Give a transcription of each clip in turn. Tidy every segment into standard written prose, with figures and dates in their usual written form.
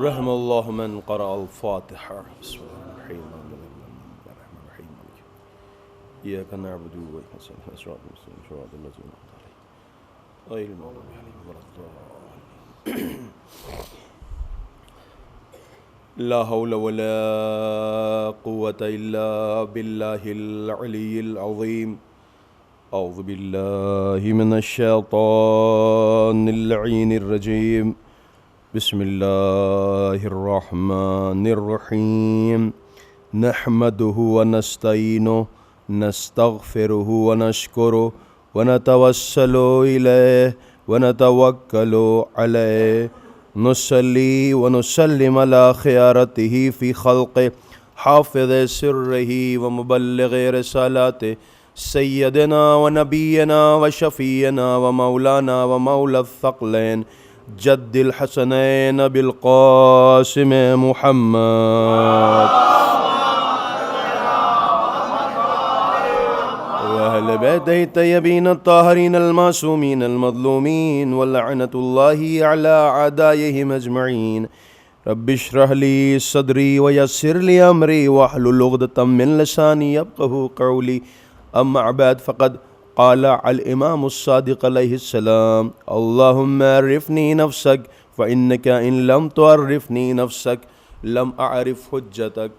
رحم اللہ من قرأ الفاتحہ بسم اللہ الرحمن الرحیم ایاک نعبد و ایاک نستعین صراط المستقیم صراط الذین انعمت علیہم غیر المغضوب علیہم ولا الضالین لا حول ولا قوة الا باللہ العلی العظیم اعوذ باللہ من الشیطان اللعین الرجیم بسم اللہ الرحمن الرحیم نحمده ونستعینه نستغفره ونشکره ونتوسل الیہ ونتوکل علیہ نصلی ونسلم علی خیارته فی خلقه حافظ سره ومبلغ رسالاته سیدنا ونبینا وشفینا ومولانا ومولا الثقلین جد الحسنین بالقاسم محمد وأهل بيته الطيبين الطاهرين المعصومين المظلومين ولعنة الله على أعدائهم أجمعين رب اشرح لي صدري ويسر لي أمري واحلل عقدة من لساني يفقهوا قولي أما بعد فقد قال الإمام الصادق عليه السلام اللهم عرفني نفسك فإنك إن لم تعرفني نفسك لم أعرف حجتك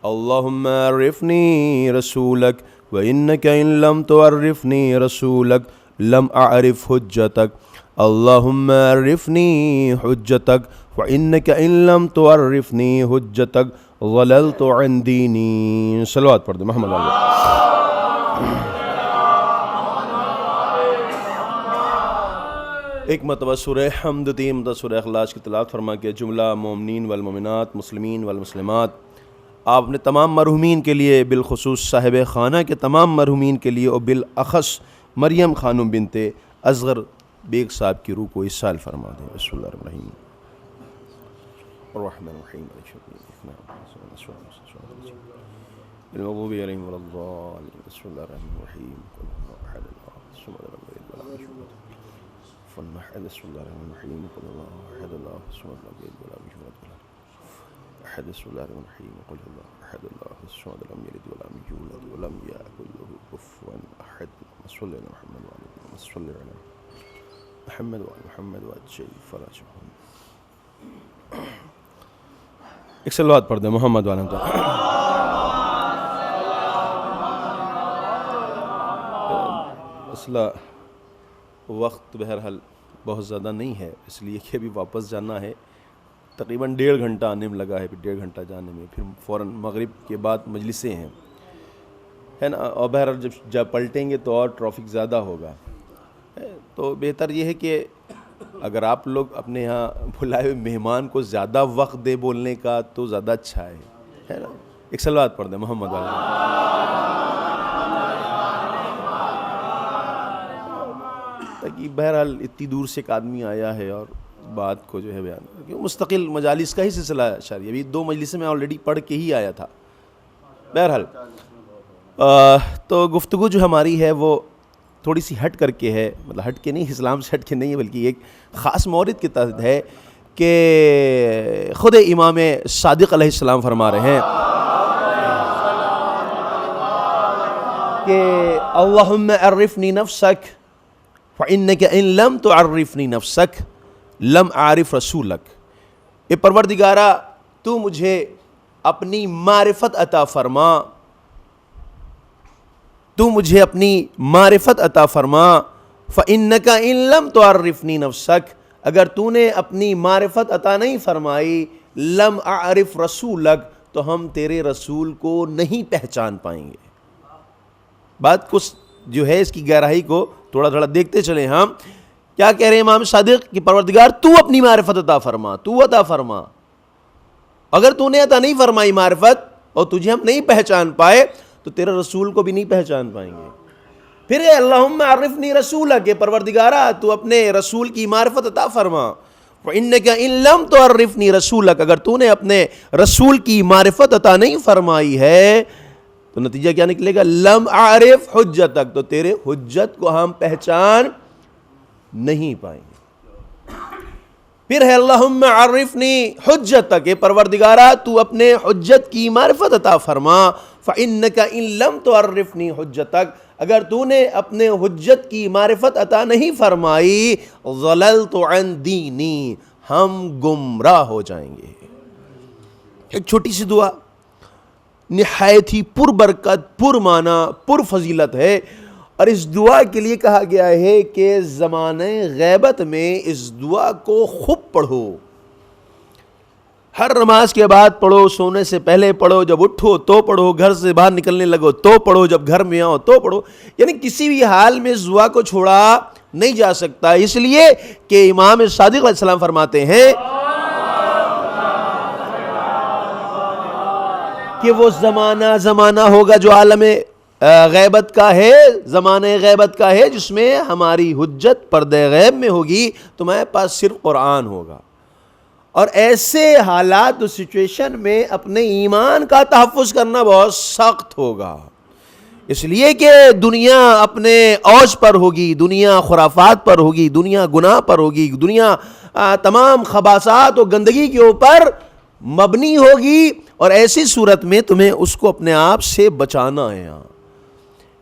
اللهم عرفني رسولك وإنك إن لم تعرفني رسولك لم أعرف حجتك اللهم عرفني حجتك وإنك إن لم تعرفني حجتك ضللت عن ديني صلوات پڑھ دیں محمد علیہ ایک مرتبہ سورہ حمد تین مرتبہ سورہ اخلاص کی تلاوت فرما کے جملہ مومنین والمومنات مسلمین والمسلمات آپ نے تمام مرحومین کے لیے بالخصوص صاحب خانہ کے تمام مرحومین کے لیے اور بالاخص مریم خانم بنت اصغر بیگ صاحب کی روح کو اصال فرما دیں بسم اللہ الرحمن الرحیم المغضوب علیہم ولا الضالین بسم اللہ الرحمن الرحیم بسم اللہ الرحمن الرحیم قل اللہ احد اللہ الصمد لم یلد ولم یولد احد بسم اللہ الرحمن الرحیم قل اللہ احد اللہ الصمد لم یلد ولم یولد ولم یکن له کفوا احد صلی علی محمد وعلی صلی علی محمد وعلی محمد وعجل فرجهم ایک صلوات پڑھ دیں محمد وعلی مسئلہ وقت بہرحال بہت زیادہ نہیں ہے اس لیے کہ ابھی واپس جانا ہے تقریباً 1.5 گھنٹہ آنے میں لگا ہے پھر 1.5 گھنٹہ جانے میں پھر فوراً مغرب کے بعد مجلسیں ہیں ہے نا اور بہرحال جب پلٹیں گے تو اور ٹریفک زیادہ ہوگا تو بہتر یہ ہے کہ اگر آپ لوگ اپنے یہاں بلائے ہوئے مہمان کو زیادہ وقت دے بولنے کا تو زیادہ اچھا ہے نا ایک صلوات پڑھ دیں محمد علیہ تاکہ بہرحال اتنی دور سے ایک آدمی آیا ہے اور بات کو جو ہے بیان مستقل مجالس کا ہی سلسلہ شاید ابھی 2 مجلس میں آلریڈی پڑھ کے ہی آیا تھا بہرحال تو گفتگو جو ہماری ہے وہ تھوڑی سی ہٹ کر کے ہے مطلب ہٹ کے نہیں اسلام سے ہٹ کے نہیں ہے بلکہ ایک خاص مورد کے تحت ہے کہ خود امام صادق علیہ السلام فرما رہے ہیں کہ اللہم عرفنی نفسک فإنک ان لم تعرفنی نفسک لم اعرف رسولک اے پروردگارا تو مجھے اپنی معرفت عطا فرما تو مجھے اپنی معرفت عطا فرما فإنک ان لم تعرفنی نفسک اگر تو نے اپنی معرفت عطا نہیں فرمائی لم اعرف رسولک تو ہم تیرے رسول کو نہیں پہچان پائیں گے بات کو جو ہے اس کی گہرائی کو تھوڑا تھوڑا دیکھتے چلیں ہم کیا کہہ رہے ہیں امام صادق کہ پروردگار تو اپنی معرفت عطا فرما تو عطا فرما اگر تو نے عطا نہیں فرمائی معرفت اور تجھے ہم نہیں پہچان پائے تو تیرے رسول کو بھی نہیں پہچان پائیں گے پھر اللہم عرفنی رسولک کہ پروردگارا تو اپنے رسول کی معرفت عطا فرما وَإِنَّكَ إِن لَمْ تُعَرِّفْنِي رَسُولَكَ اگر تو نے اپنے رسول کی معرفت عطا نہیں فرمائی ہے تو نتیجہ کیا نکلے گا لم اعرف حجتک تو تیرے حجت کو ہم پہچان نہیں پائیں گے پھر ہے اللہم عرفنی حجتک، کہ پروردگارہ تو اپنے حجت کی معرفت عطا فرما. فإنک ان لم تعرفنی حجتک، اگر تو نے اپنے حجت کی معرفت عطا نہیں فرمائی، ضللت عن دینی، ہم گمراہ ہو جائیں گے. ایک چھوٹی سی دعا نہایت ہی پر برکت، پر معنی، پر فضیلت ہے، اور اس دعا کے لیے کہا گیا ہے کہ زمانہ غیبت میں اس دعا کو خوب پڑھو. ہر نماز کے بعد پڑھو، سونے سے پہلے پڑھو، جب اٹھو تو پڑھو، گھر سے باہر نکلنے لگو تو پڑھو، جب گھر میں آؤ تو پڑھو. یعنی کسی بھی حال میں اس دعا کو چھوڑا نہیں جا سکتا، اس لیے کہ امام صادق علیہ السلام فرماتے ہیں کہ وہ زمانہ ہوگا جو عالم غیبت کا ہے، زمانہ غیبت کا ہے، جس میں ہماری حجت پردہ غیب میں ہوگی، تمہارے پاس صرف قرآن ہوگا. اور ایسے حالات و سچویشن میں اپنے ایمان کا تحفظ کرنا بہت سخت ہوگا، اس لیے کہ دنیا اپنے اوج پر ہوگی، دنیا خرافات پر ہوگی، دنیا گناہ پر ہوگی، دنیا تمام خباثات و گندگی کے اوپر مبنی ہوگی. اور ایسی صورت میں تمہیں اس کو اپنے آپ سے بچانا ہے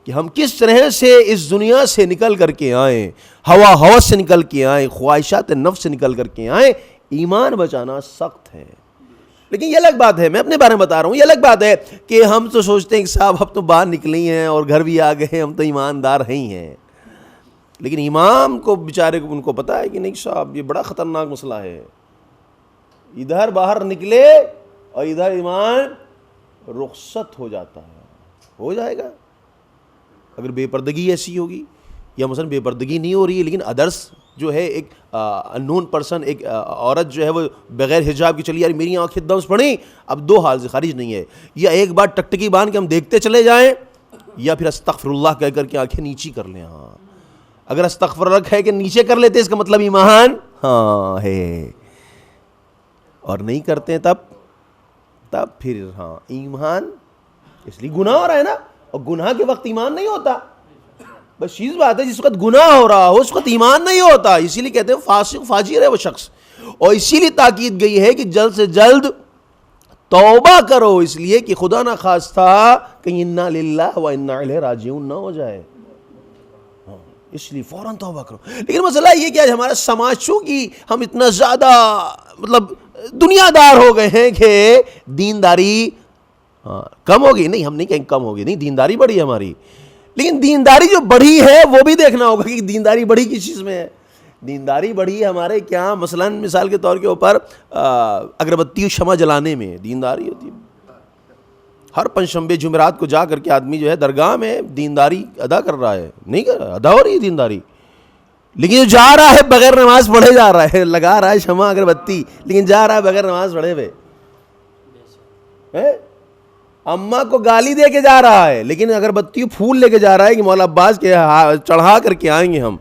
کہ ہم کس طرح سے اس دنیا سے نکل کر کے آئیں، ہوا ہوس سے نکل کے آئیں، خواہشات نفس سے نکل کر کے آئیں. ایمان بچانا سخت ہے. لیکن یہ الگ بات ہے، میں اپنے بارے میں بتا رہا ہوں، یہ الگ بات ہے کہ ہم تو سوچتے ہیں کہ صاحب اب تو باہر نکلی ہیں اور گھر بھی آ گئے، ہم تو ایماندار ہی ہیں. لیکن امام کو بیچارے کو ان کو پتا ہے کہ نہیں صاحب یہ بڑا خطرناک مسئلہ ہے. ادھر باہر نکلے اور ادھر ایمان رخصت ہو جاتا ہے، ہو جائے گا اگر بے پردگی ایسی ہوگی، یا مثلا بے پردگی نہیں ہو رہی ہے لیکن ادرس جو ہے ایک انون پرسن، ایک عورت جو ہے وہ بغیر حجاب کی چلی یار میری آنکھیں دمس پڑیں، اب دو حال سے خارج نہیں ہے، یا ایک بار ٹکٹکی باندھ کے ہم دیکھتے چلے جائیں، یا پھر استغفر اللہ کہہ کر کے آنکھیں نیچی کر لیں. ہاں اگر استغفر اللہ کہہ کے نیچے کر لیتے اس کا مطلب ایمان ہاں ہے، اور نہیں کرتے تب پھر ہاں ایمان، اس لیے گناہ ہو رہا ہے نا، اور گناہ کے وقت ایمان نہیں ہوتا. بس چیز بات ہے جس وقت گناہ ہو رہا ہو اس وقت ایمان نہیں ہوتا، اسی لیے کہتے ہیں فاسق فاجر ہے وہ شخص. اور اسی لیے تاکید گئی ہے کہ جلد سے جلد توبہ کرو، اس لیے کہ خدا نہ خواستہ کہیں انا للہ و انا الیہ راجعون نہ ہو جائے، اس لیے فوراً توبہ کرو. لیکن مسئلہ یہ کہ آج ہمارا سماج چونکہ ہم اتنا زیادہ مطلب دنیا دار ہو گئے ہیں کہ دینداری کم ہوگی، نہیں ہم نہیں کہیں کم ہوگی، نہیں دینداری بڑھی ہے ہماری، لیکن دینداری جو بڑھی ہے وہ بھی دیکھنا ہوگا کہ دینداری بڑھی کس چیز میں ہے. دینداری بڑھی ہے ہمارے کیا، مثلا مثال کے طور کے اوپر اگربتی و شمع جلانے میں دینداری ہوتی ہے. ہر پنجشنبے جمعرات کو جا کر کے آدمی جو ہے درگاہ میں دینداری ادا کر رہا ہے، نہیں کر رہا، ادا ہو رہی ہے دینداری. لیکن جو جا رہا ہے بغیر نماز پڑھے جا رہا ہے، لگا رہا ہے شمع اگربتی لیکن جا رہا ہے بغیر نماز پڑھے ہوئے. اماں کو گالی دے کے جا رہا ہے لیکن اگربتی پھول لے کے جا رہا ہے کہ مولا عباس کے چڑھا کر کے آئیں گے ہم.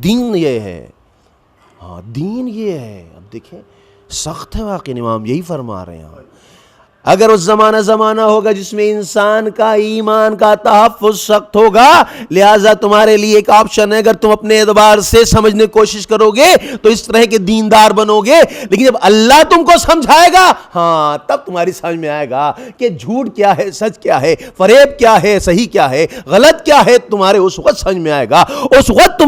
دین یہ ہے، ہاں دین یہ ہے. اب دیکھیں سخت ہے واقعی، امام یہی فرما رہے ہیں. اگر اس زمانہ ہوگا جس میں انسان کا ایمان کا تحفظ سخت ہوگا، لہٰذا تمہارے لیے ایک آپشن ہے، اگر تم اپنے اعتبار سے سمجھنے کی کوشش کرو گے تو اس طرح کے دیندار بنو گے، لیکن جب اللہ تم کو سمجھائے گا ہاں تب تمہاری سمجھ میں آئے گا کہ جھوٹ کیا ہے، سچ کیا ہے، فریب کیا ہے، صحیح کیا ہے، غلط کیا ہے. تمہارے اس وقت سمجھ میں آئے گا، اس وقت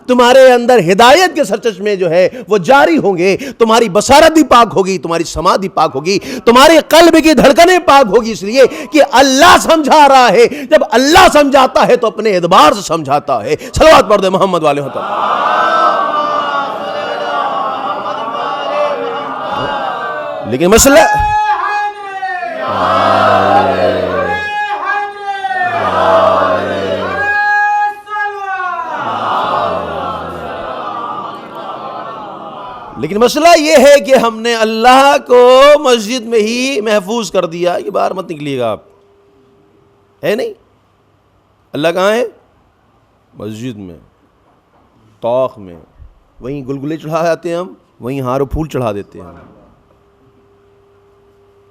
تمہارے اندر ہدایت کے سرچشمے جو ہے وہ جاری ہوں گے، تمہاری بصارت بھی پاک ہوگی، تمہاری سماعت بھی پاک ہوگی، تمہارے قلب کی دھڑکنیں پاک ہوگی، اس لیے کہ اللہ سمجھا رہا ہے. جب اللہ سمجھاتا ہے تو اپنے اعتبار سے سمجھاتا ہے. صلوات پڑھ دے محمد والے ہوتا. لیکن مسئلہ یہ ہے کہ ہم نے اللہ کو مسجد میں ہی محفوظ کر دیا کہ باہر مت نکلیے گا آپ، ہے نہیں. اللہ کہاں ہے؟ مسجد میں، طاق میں، وہیں گلگلے چڑھا جاتے ہیں ہم، وہیں ہار و پھول چڑھا دیتے ہیں.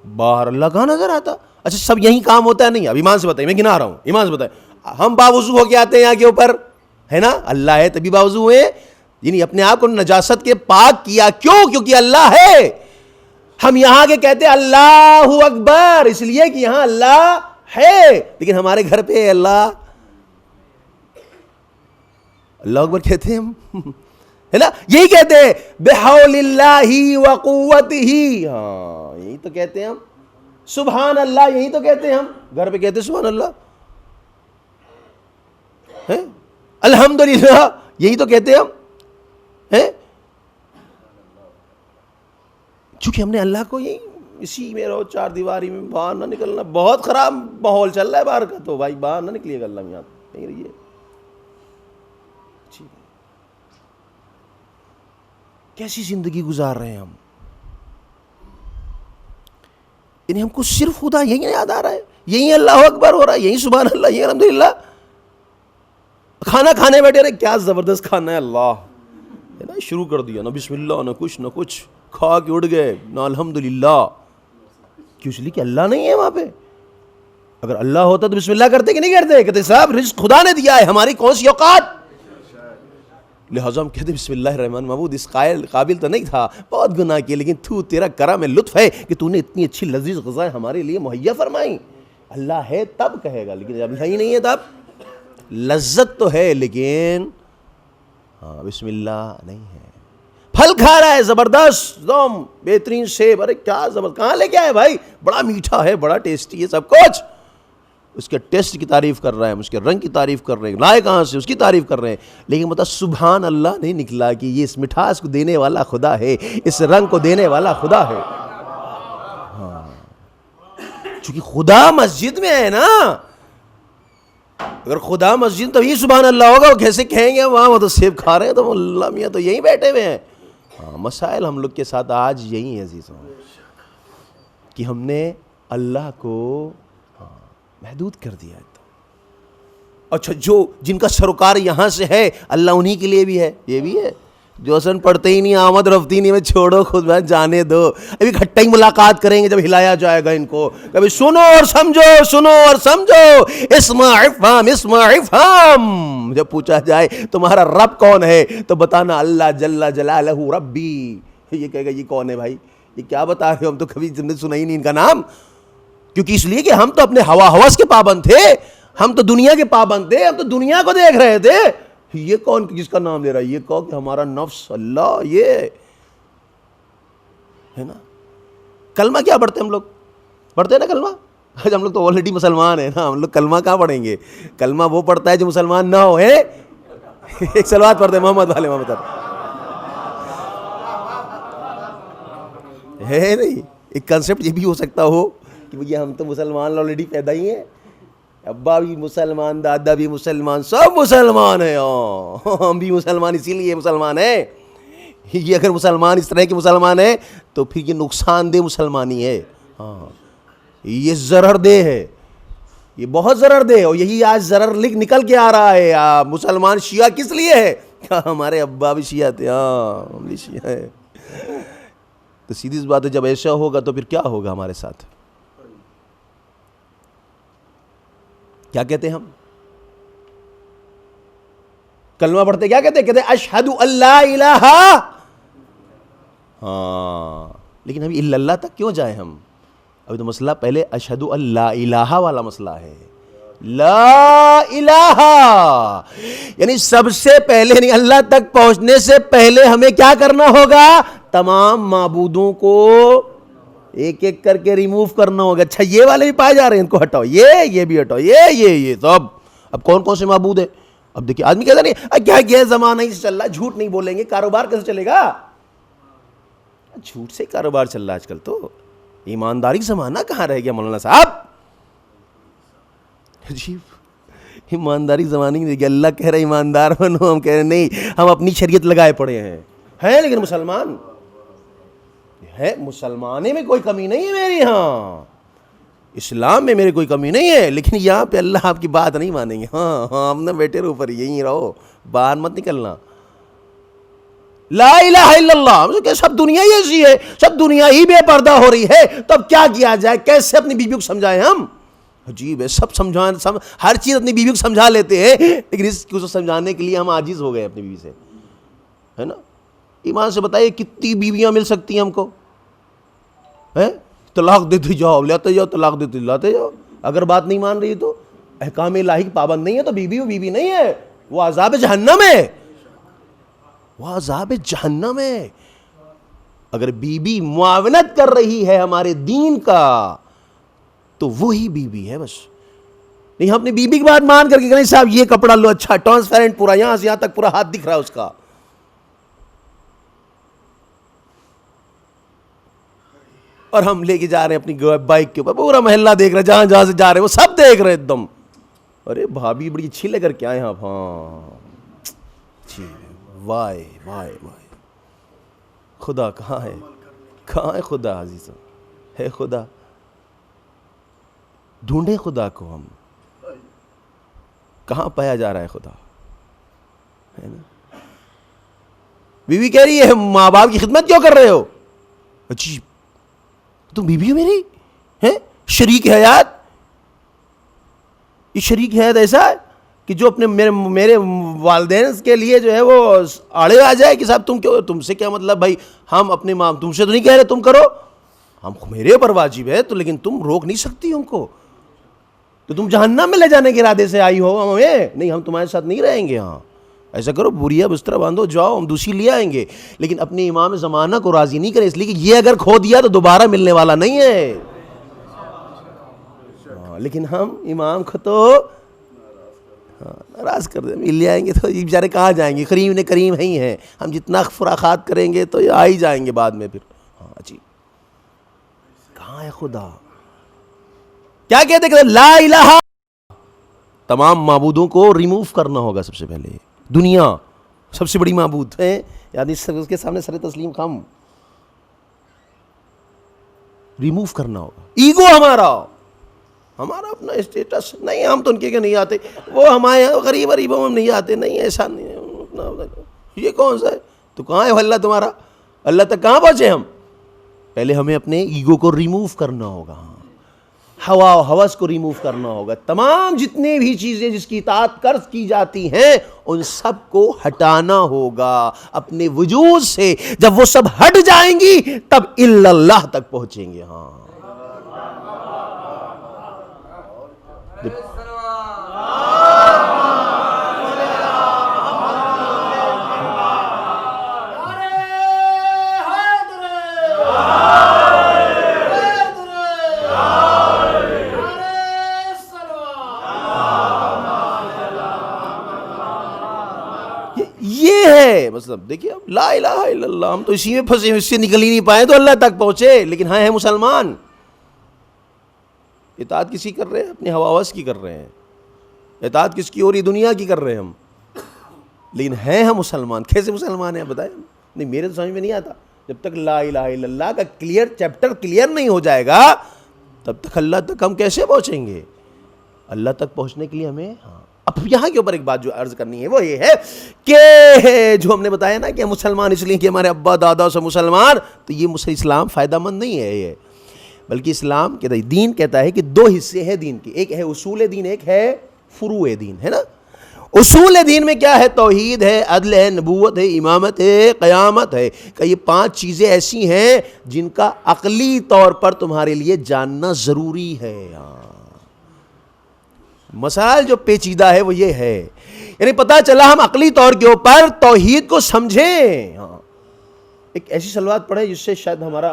باہر اللہ کہاں نظر آتا؟ اچھا سب یہی کام ہوتا ہے؟ نہیں. اب ایمان سے بتائیں، میں گنا رہا ہوں، ایمان سے بتائیں. ہم باوضو ہو کے آتے ہیں یہاں کے اوپر، ہے نا، اللہ ہے تبھی باوضو ہوئے. یعنی اپنے آپ کو نجاست کے پاک کیا. کیوں؟ کیونکہ اللہ ہے. ہم یہاں کے کہتے ہیں اللہ اکبر اس لیے کہ یہاں اللہ ہے, لیکن ہمارے گھر پہ اللہ اکبر کہتے ہیں ہم, ہے نا, یہی کہتے ہیں بحول اللہ وقوتہ, ہاں یہی تو کہتے ہیں ہم. سبحان اللہ یہی تو کہتے ہیں ہم, گھر پہ کہتے ہیں سبحان اللہ. الحمدللہ یہی تو کہتے ہیں ہم. چونکہ ہم نے اللہ کو یہی اسی میں رہو, چار دیواری میں, باہر نہ نکلنا. بہت خراب ماحول چل رہا ہے باہر کا, تو بھائی باہر نہ نکلیے گا, اللہ میں یہاں نہیں رہیے. کیسی زندگی گزار رہے ہیں ہم, یعنی ہم کو صرف خدا یہی یاد آ رہا ہے, یہی اللہ اکبر ہو رہا ہے, یہی سبحان اللہ, یہی الحمدللہ. کھانا کھانے بیٹھے رہے, کیا زبردست کھانا ہے, اللہ ہے نا, شروع کر دیا نہ بسم اللہ نہ کچھ, کھا کے اٹھ گئے نہ الحمدللہ. کیوں؟ اس لیے کہ اللہ نہیں ہے وہاں پہ. اگر اللہ ہوتا تو بسم اللہ کرتے کہ نہیں کرتے؟ کہتے صاحب رزق خدا نے دیا ہے, ہماری کون سی اوقات, لہٰذا ہم کہتے بسم اللہ الرحمن. محمود اس قابل تو نہیں تھا, بہت گناہ کیے, لیکن تیرا کرم ہے, لطف ہے کہ تو نے اتنی اچھی لذیذ غذائیں ہمارے لیے مہیا فرمائی. اللہ ہے تب کہے گا, لیکن جب اللہ ہی نہیں ہے تب لذت تو ہے لیکن ہاں بسم اللہ نہیں ہے. پھل کھا رہا ہے زبردست دم بہترین سیب, ارے کیا زبردست, کہاں لے کے آئے بھائی, بڑا میٹھا ہے, بڑا ٹیسٹی ہے سب کچھ. اس کے ٹیسٹ کی تعریف کر رہے ہیں, اس کے رنگ کی تعریف کر رہے ہیں, لائے کہاں سے, اس کی تعریف کر رہے ہیں, لیکن مطلب سبحان اللہ نہیں نکلا کہ یہ اس مٹھاس کو دینے والا خدا ہے, اس رنگ کو دینے والا خدا ہے. ہاں چونکہ خدا مسجد میں ہے نا, اگر خدا مسجد تو یہ سبحان اللہ ہوگا, وہ کیسے کہیں گے وہاں وہ تو سیب کھا رہے ہیں, تو اللہ میاں تو یہیں بیٹھے ہوئے ہیں. ہاں مسائل ہم لوگ کے ساتھ آج یہی ہیں عزیزوں, کہ ہم نے اللہ کو محدود کر دیا ہے. اچھا جن کا سروکار یہاں سے ہے, اللہ انہی کے لیے بھی ہے, یہ بھی ہے. جو اصل پڑھتے ہی نہیں, آمد رفتی نہیں, میں چھوڑو خود میں جانے دو, ابھی کھٹا ہی ملاقات کریں گے جب ہلایا جائے گا ان کو, کبھی سنو اور سمجھو, سنو اور سمجھو, اسمع افہم اسمع افہم. جب پوچھا جائے تمہارا رب کون ہے تو بتانا اللہ جل جلالہ ربی. یہ کہے گا یہ کون ہے بھائی, یہ کیا بتا رہے ہو, ہم تو کبھی تم نے سنا ہی نہیں ان کا نام. کیونکہ اس لیے کہ ہم تو اپنے ہوا ہوس کے پابند تھے, ہم تو دنیا کے پابند تھے, ہم تو دنیا کو دیکھ رہے تھے. یہ کون کس کا نام لے رہا ہے, یہ کہو کہ ہمارا نفس اللہ, یہ ہے نا. کلمہ کیا پڑھتے ہم لوگ, پڑھتے ہیں نا کلمہ. آج ہم لوگ تو آلریڈی مسلمان ہیں نا, ہم لوگ کلمہ کہاں پڑھیں گے. کلمہ وہ پڑھتا ہے جو مسلمان نہ ہو. ایک صلوات پڑھتے ہیں محمد والے محمد ہے نہیں. ایک کنسیپٹ یہ بھی ہو سکتا ہو کہ بھئی ہم تو مسلمان آلریڈی پیدا ہی ہیں, ابا بھی مسلمان, دادا بھی مسلمان, سب مسلمان ہیں, ہم بھی مسلمان اسی لیے مسلمان ہیں. یہ اگر مسلمان اس طرح کے مسلمان ہیں تو پھر یہ نقصان دہ مسلمانی ہے. ہاں یہ ضرر دہ ہے, یہ بہت ضرر دہ ہے, اور یہی آج ضرر نکل کے آ رہا ہے. مسلمان شیعہ کس لیے ہے, ہمارے ابا بھی شیعہ تھے, ہاں ہم بھی شیعہ ہیں. تو سیدھی سی بات ہے, جب ایسا ہوگا تو پھر کیا ہوگا ہمارے ساتھ. کیا کہتے ہیں ہم کلمہ پڑھتے, کیا کہتے ہیں, کہتے ہیں اشہد اللہ الہ. ہاں لیکن ابھی الا اللہ تک کیوں جائیں ہم, ابھی تو مسئلہ پہلے اشہد اللہ الہ والا مسئلہ ہے. لا الہ یعنی سب سے پہلے, نہیں اللہ تک پہنچنے سے پہلے ہمیں کیا کرنا ہوگا, تمام معبودوں کو ایک ایک کر کے ریموو کرنا ہوگا. اچھا یہ والے بھی پائے جا رہے ہیں, ان کو ہٹاؤ, یہ بھی ہٹاؤ, یہ سب. اب کون کون سے معبود ہیں. اب دیکھیے آدمی کہتا نہیں کیا زمانہ ہی سے چل رہا, جھوٹ نہیں بولیں گے, کاروبار کیسے چلے گا. جھوٹ سے کاروبار چل رہا ہے آج کل, تو ایمانداری زمانہ کہاں رہ گیا مولانا صاحب. عجیب ایمانداری زمانہ نہیں رہ گیا. اللہ کہہ رہے ایماندار بنو, ہم کہہ رہے نہیں, ہم اپنی شریعت لگائے پڑے ہیں لیکن مسلمان ہے. مسلمانے میں کوئی کمی نہیں ہے میری, ہاں اسلام میں میری کوئی کمی نہیں ہے, لیکن یہاں پہ اللہ آپ کی بات نہیں مانیں گے. ہاں ہم نے بیٹھے رہو اوپر, یہیں رہو, باہر مت نکلنا. لا الہ الا اللہ, کہ سب دنیا ہی ایسی ہے, سب دنیا ہی بے پردہ ہو رہی ہے, تو اب کیا کیا جائے, کیسے اپنی بیوی کو سمجھائیں ہم. عجیب ہے, سب سمجھائیں, ہر چیز اپنی بیوی کو سمجھا لیتے ہیں, لیکن اس کو سمجھانے کے لیے ہم عاجز ہو گئے اپنی بیوی سے. ہے نا. ایمان سے بتائیے کتنی بیویاں مل سکتی ہیں ہم کو؟ طلاق دیتے جاؤ لاتے جاؤ، طلاق دیتے لاتے جاؤ. اگر بات نہیں مان رہی تو احکام الہی کی پابند نہیں ہے تو بیوی وہ بیوی نہیں ہے، وہ عذاب جہنم ہے، وہ عذاب جہنم ہے. اگر بیوی معاونت کر رہی ہے ہمارے دین کا تو وہی بیوی ہے. بس نہیں ہم اپنی بیوی کی بات مان کر کے کہ صاحب یہ کپڑا لو اچھا ٹرانسپیرنٹ پورا یہاں سے یہاں تک پورا ہاتھ دکھ رہا ہے اس کا، اور ہم لے کے جا رہے ہیں اپنی بائک کے اوپر، پورا محلہ دیکھ رہا ہے، جہاں جہاں سے جا رہے ہیں وہ سب دیکھ رہے ہیں ایک دم. ارے بھابھی بڑی اچھی لے کر کے آئے آپ. ہاں اچھی، وائے وائے وائے. خدا کہاں ہے؟ کہاں ہے خدا عزیزوں؟ ہے خدا؟ ڈھونڈے خدا کو ہم. کہاں پایا جا رہا ہے خدا؟ ہے نا. بیوی کہہ رہی ہے ماں باپ کی خدمت کیوں کر رہے ہو؟ عجیب، تم بیوی ہو میری، ہیں شریک حیات. یہ شریک حیات ایسا ہے کہ جو اپنے میرے والدین کے لیے جو ہے وہ آڑے آ جائے کہ صاحب تم کیوں، تم سے کیا مطلب بھائی، ہم اپنے ماں، تم سے تو نہیں کہہ رہے تم کرو، ہم میرے اوپر واجب ہے تو، لیکن تم روک نہیں سکتی ہم کو. تو تم جہنم میں لے جانے کے ارادے سے آئی ہو ہمیں، نہیں ہم تمہارے ساتھ نہیں رہیں گے. ہاں ایسا کرو، بوریا بستر باندھو، جاؤ ہم دوسری لے آئیں گے، لیکن اپنے امام زمانہ کو راضی نہیں کرے، اس لیے کہ یہ اگر کھو دیا تو دوبارہ ملنے والا نہیں ہے. لیکن ہم امام کو تو ناراض کر دیں، لے آئیں گے تو یہ بیچارے کہاں جائیں گے، کریم نے کریم ہی ہیں، ہم جتنا فراخات کریں گے تو یہ آ ہی جائیں گے بعد میں پھر. ہاں جی، کہاں ہے خدا؟ کیا کہتے ہیں؟ لا الہ، تمام معبودوں کو ریموو کرنا ہوگا. سب سے پہلے دنیا سب سے بڑی معبود ہے، یعنی اس کے سامنے سر تسلیم خم ریموو کرنا ہوگا. ایگو ہمارا اپنا اسٹیٹس نہیں، ہم تو ان کے نہیں آتے، وہ ہمارے غریب غریبوں ہم نہیں آتے، نہیں ایسا نہیں ہے. یہ کون سا ہے؟ تو کہاں ہے اللہ تمہارا؟ اللہ تک کہاں پہنچے ہم؟ پہلے ہمیں اپنے ایگو کو ریموو کرنا ہوگا، ہوا و ہوس کو ریموو کرنا ہوگا. تمام جتنے بھی چیزیں جس کی اطاعت قرض کی جاتی ہیں ان سب کو ہٹانا ہوگا اپنے وجود سے. جب وہ سب ہٹ جائیں گی تب الا اللہ تک پہنچیں گے. ہاں یہ ہے مطلب. دیکھیے اب لا الہ الا اللہ، ہم تو اسی میں پھنسے، اس سے نکل ہی نہیں پائے تو اللہ تک پہنچے. لیکن ہاں ہے مسلمان، اطاعت کسی کر رہے ہیں؟ اپنی ہواوس کی کر رہے ہیں. اطاعت کس کی ہو رہی؟ دنیا کی کر رہے ہیں ہم. لیکن ہیں ہم مسلمان. کیسے مسلمان ہیں بتائیں؟ نہیں میرے تو سمجھ میں نہیں آتا. جب تک لا الہ الا اللہ کا کلیئر چیپٹر کلیئر نہیں ہو جائے گا تب تک اللہ تک ہم کیسے پہنچیں گے؟ اللہ تک پہنچنے کے لیے ہمیں اب یہاں کے اوپر ایک بات جو عرض کرنی ہے وہ یہ ہے کہ جو ہم نے بتایا نا کہ ہم مسلمان اس لیے کہ ہمارے ابا دادا سے مسلمان، تو یہ اسلام فائدہ مند نہیں ہے یہ، بلکہ اسلام کہتا ہے، دین کہتا ہے کہ دو حصے ہیں دین کی، ایک ہے اصول دین، ایک ہے فروع دین، ہے نا. اصول دین میں کیا ہے؟ توحید ہے، عدل ہے، نبوت ہے، امامت ہے، قیامت ہے. کہ یہ 5 چیزیں ایسی ہیں جن کا عقلی طور پر تمہارے لیے جاننا ضروری ہے. مسائل جو پیچیدہ ہے وہ یہ ہے، یعنی پتہ چلا ہم عقلی طور کے اوپر توحید کو سمجھیں. ہاں ایک ایسی صلوات پڑھیں جس سے شاید ہمارا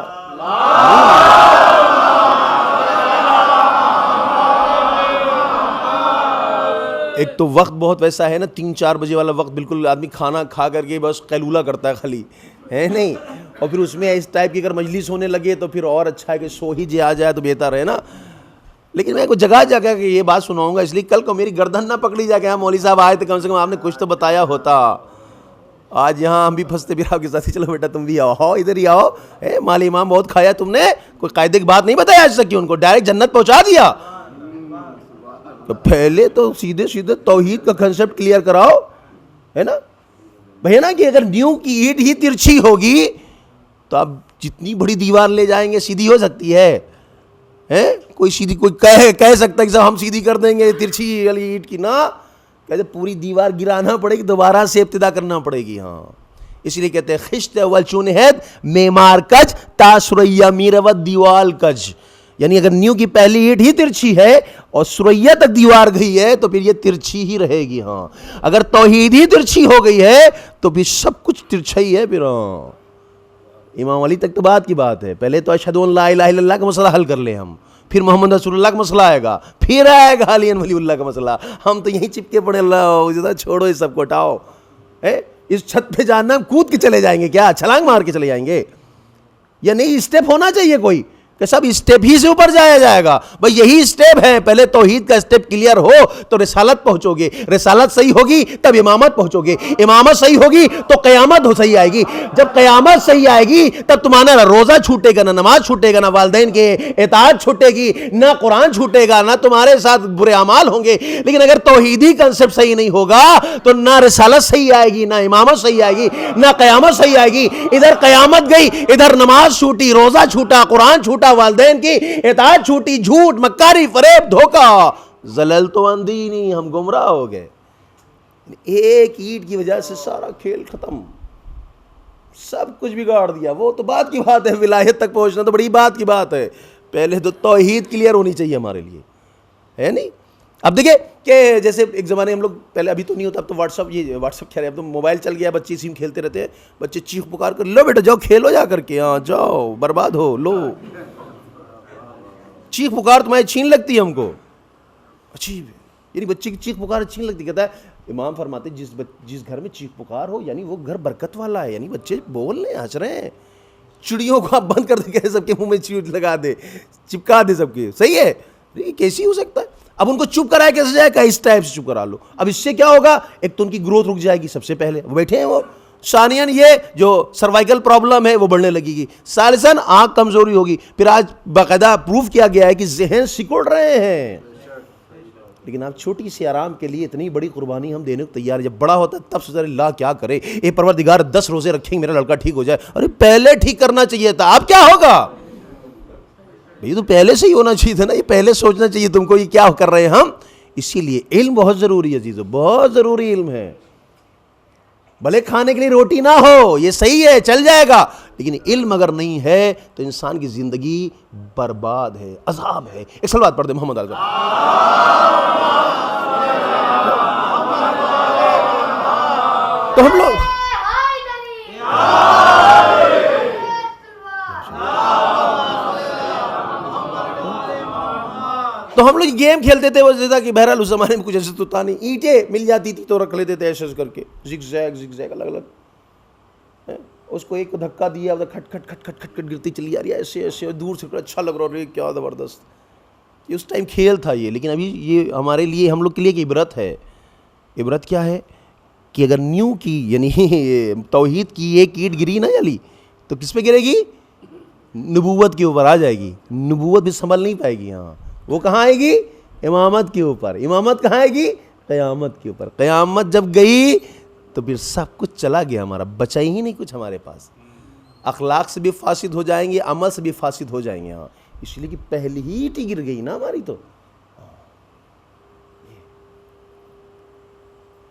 ایک تو وقت بہت ویسا ہے نا 3-4 بجے والا وقت، بالکل آدمی کھانا کھا کر کے بس قیلولہ کرتا ہے خالی، ہے نہیں. اور پھر اس میں اس ٹائپ کی اگر مجلس ہونے لگے تو پھر اور اچھا ہے کہ سو ہی آ جائے تو بہتر ہے نا. لیکن میں کو جگہ جگہ کہ یہ بات سناؤں گا اس لیے کل کو میری گردن نہ پکڑی جا کہ ہاں مولوی صاحب آئے تو کم سے کم آپ نے کچھ تو بتایا ہوتا. آج یہاں ہم بھی پھنستے پھر آپ کے ساتھ، چلو بیٹا تم بھی آؤ، ادھر ہی آؤ. مال امام بہت کھایا تم نے، کوئی قاعدے کی بات نہیں بتایا آج تک کہ ان کو ڈائریکٹ جنت پہنچا دیا. تو پہلے تو سیدھے توحید کا کنسپٹ کلیئر کراؤ، ہے نا بھائی، نا کہ اگر نیو کی اینٹ ہی ترچھی ہوگی تو آپ جتنی بڑی دیوار لے جائیں گے سیدھی ہو سکتی ہے. کوئی سیدھی کوئی کہہ سکتا ہے کہ صاحب ہم سیدھی کر دیں گے ترچھی والی اینٹ کی، نہ کہتے پوری دیوار گرانا پڑے گی، دوبارہ سے ابتدا کرنا پڑے گی. ہاں اس لیے کہتے ہیں خشت اول چون ہید میمار کج تا سریا میرود دیوال کج، یعنی اگر نیو کی پہلی اینٹ ہی ترچھی ہے اور سریا تک دیوار گئی ہے تو پھر یہ ترچھی ہی رہے گی. ہاں اگر توحید ہی ترچھی ہو گئی ہے تو پھر سب کچھ ترچھا ہی ہے. پھر امام علی تک تو بات کی بات ہے، پہلے تو اشہد ان لا الہ الا اللہ کا مسئلہ حل کر لیں ہم، پھر محمد رسول اللہ کا مسئلہ آئے گا، پھر آئے گا علی ولی اللہ کا مسئلہ. ہم تو یہیں چپکے پڑے، اللہ چھوڑو اس سب کو ہٹاؤ. اس چھت پہ جانا ہم کود کے چلے جائیں گے کیا؟ چھلانگ مار کے چلے جائیں گے؟ یا نہیں اسٹیپ ہونا چاہیے کوئی کہ سب اسٹیپ ہی سے اوپر جایا جائے گا. بھئی یہی اسٹیپ ہے، پہلے توحید کا اسٹیپ کلیئر ہو تو رسالت پہنچو گے، رسالت صحیح ہوگی تب امامت پہنچو گے، امامت صحیح ہوگی تو قیامت صحیح آئے گی. جب قیامت صحیح آئے گی تب تمہارا نہ روزہ چھوٹے گا، نہ نماز چھوٹے گا، نہ والدین کے اطاعت چھوٹے گی، نہ قرآن چھوٹے گا، نہ تمہارے ساتھ برے اعمال ہوں گے. لیکن اگر توحیدی کنسپٹ صحیح نہیں ہوگا تو نہ رسالت صحیح آئے گی، نہ امامت صحیح آئے گی، نہ قیامت صحیح آئے گی. ادھر قیامت گئی، ادھر نماز چھوٹی، روزہ چھوٹا، قرآن چھوٹا، والدین کی اطاعت چھوٹی، جھوٹ، مکاری، فریب، دھوکہ. زللت عن دینی، ہم گمراہ ہو گئے. ایک اینٹ کی وجہ سے سارا کھیل ختم، سب کچھ بگاڑ دیا. وہ تو بات کی بات ہے، ولایت تک پہنچنا تو بڑی بات کی بات ہے. پہلے تو توحید کلیئر ہونی چاہیے ہمارے لیے، ہے نہیں؟ اب دیکھیں کہ جیسے ایک زمانے ہم لوگ پہلے، ابھی تو نہیں ہوتا، اب تو واٹس ایپ کہہ رہے ہیں، اب تو موبائل چل گیا، بچے اسی میں کھیلتے رہتے ہیں. بچے چیخ پکار کر لو بیٹا جاؤ کھیلو جا کر کے، ہاں جاؤ برباد ہو، لو چیخ پکار تمہاری چھین لگتی ہے ہم کو. عجیب ہے، یعنی بچے کی چیخ پکار چھین لگتی. کہتا ہے امام فرماتے جس گھر میں چیخ پکار ہو یعنی وہ گھر برکت والا ہے. یعنی بچے بول رہے ہیں، ہنس رہے ہیں. چڑیوں کو آپ بند کر دے، سب کے منہ میں چیٹ لگا دے، چپکا دے سب کے، صحیح ہے؟ یہ کیسی ہو سکتا ہے؟ اب ان کو چپ کرائے کیسے جائے گا؟ اس ٹائپ سے چپ کرا لو. اب اس سے کیا ہوگا؟ ایک تو ان کی گروتھ رک جائے گی، سب سے پہلے وہ بیٹھے ہیں وہ. ثانیاً یہ جو سروائیکل پرابلم ہے وہ بڑھنے لگے گی. ثالثاً آنکھ کمزوری ہوگی. پھر آج باقاعدہ پروف کیا گیا ہے کہ ذہن سکڑ رہے ہیں. لیکن آپ چھوٹی سی آرام کے لیے اتنی بڑی قربانی ہم دینے کو تیار ہیں. جب بڑا ہوتا ہے تب سوچا اللہ کیا کرے، اے پروردگار 10 روزے رکھیں میرا لڑکا ٹھیک ہو جائے. ارے پہلے ٹھیک کرنا چاہیے تھا، اب کیا ہوگا؟ یہ تو پہلے سے ہی ہونا چاہیے تھا نا، یہ پہلے سوچنا چاہیے تم کو یہ کیا کر رہے ہیں ہم. اسی لیے علم بہت ضروری ہے عزیزو، بہت ضروری علم ہے. بھلے کھانے کے لیے روٹی نہ ہو، یہ صحیح ہے، چل جائے گا، لیکن علم اگر نہیں ہے تو انسان کی زندگی برباد ہے، عذاب ہے. ایک صلوات پڑھ دیں محمد علیہ. تو ہم لوگ گیم کھیلتے تھے وہ زیادہ کہ بہرحال اس زمانے میں کچھ ایسے تو تھا نہیں. اینٹیں مل جاتی تھی تو رکھ لیتے تھے ایسے کر کے، زگ زیگ الگ الگ. اس کو ایک دھکا دیا، کھٹ کھٹ کھٹ کھٹ کھٹ کھٹ گرتی چلی جا رہی ہے ایسے ایسے، دور سے اچھا لگ رہا ہے، کیا زبردست. یہ اس ٹائم کھیل تھا یہ. لیکن ابھی یہ ہمارے لیے، ہم لوگ کے لیے ایک عبرت ہے. عبرت کیا ہے کہ اگر نیو کی یعنی توحید کی ایک اینٹ گری نا جلی تو کس پہ گرے گی؟ نبوت کے اوپر آ جائے گی. نبوت بھی سنبھل نہیں پائے گی. ہاں وہ کہاں آئے گی؟ امامت کے اوپر. امامت کہاں آئے گی؟ قیامت کے اوپر. قیامت جب گئی تو پھر سب کچھ چلا گیا ہمارا، بچا ہی نہیں کچھ ہمارے پاس. اخلاق سے بھی فاسد ہو جائیں گے، عمل سے بھی فاسد ہو جائیں گے. ہاں اس لیے کہ پہلی ہی ٹی گر گئی نا ہماری. تو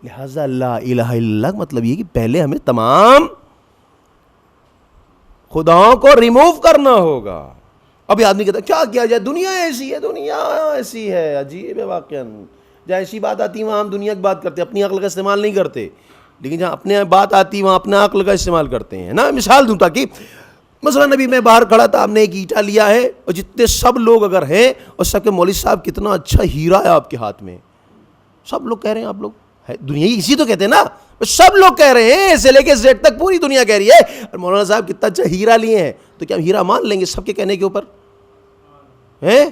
لہذا لا الہ الا اللہ مطلب یہ کہ پہلے ہمیں تمام خداؤں کو ریموو کرنا ہوگا. ابھی آدمی کہتا ہے کیا کیا جائے، دنیا ایسی ہے، دنیا ایسی ہے. عجیب ہے واقعا. جہاں ایسی بات آتی ہے وہاں ہم دنیا کی بات کرتے ہیں، اپنی عقل کا استعمال نہیں کرتے. لیکن جہاں اپنے بات آتی ہے وہاں اپنا عقل کا استعمال کرتے ہیں نا. مثال دوں تاکہ مثلا نبی میں باہر کھڑا تھا، آپ نے ایک اینٹا لیا ہے اور جتنے سب لوگ اگر ہیں اور سب کے مولوی صاحب کتنا اچھا ہیرا ہے آپ کے ہاتھ میں، سب لوگ کہہ رہے ہیں، آپ لوگ دنیا ہی اسی تو کہتے ہیں نا، سب لوگ کہہ رہے ہیں سے لے کے زیڈ تک پوری دنیا کہہ رہی ہے اور مولانا صاحب کتنا اچھا ہیرا لیے ہیں. تو کیا ہم ہیرا مان لیں گے سب کے کہنے کے اوپر؟ ہیں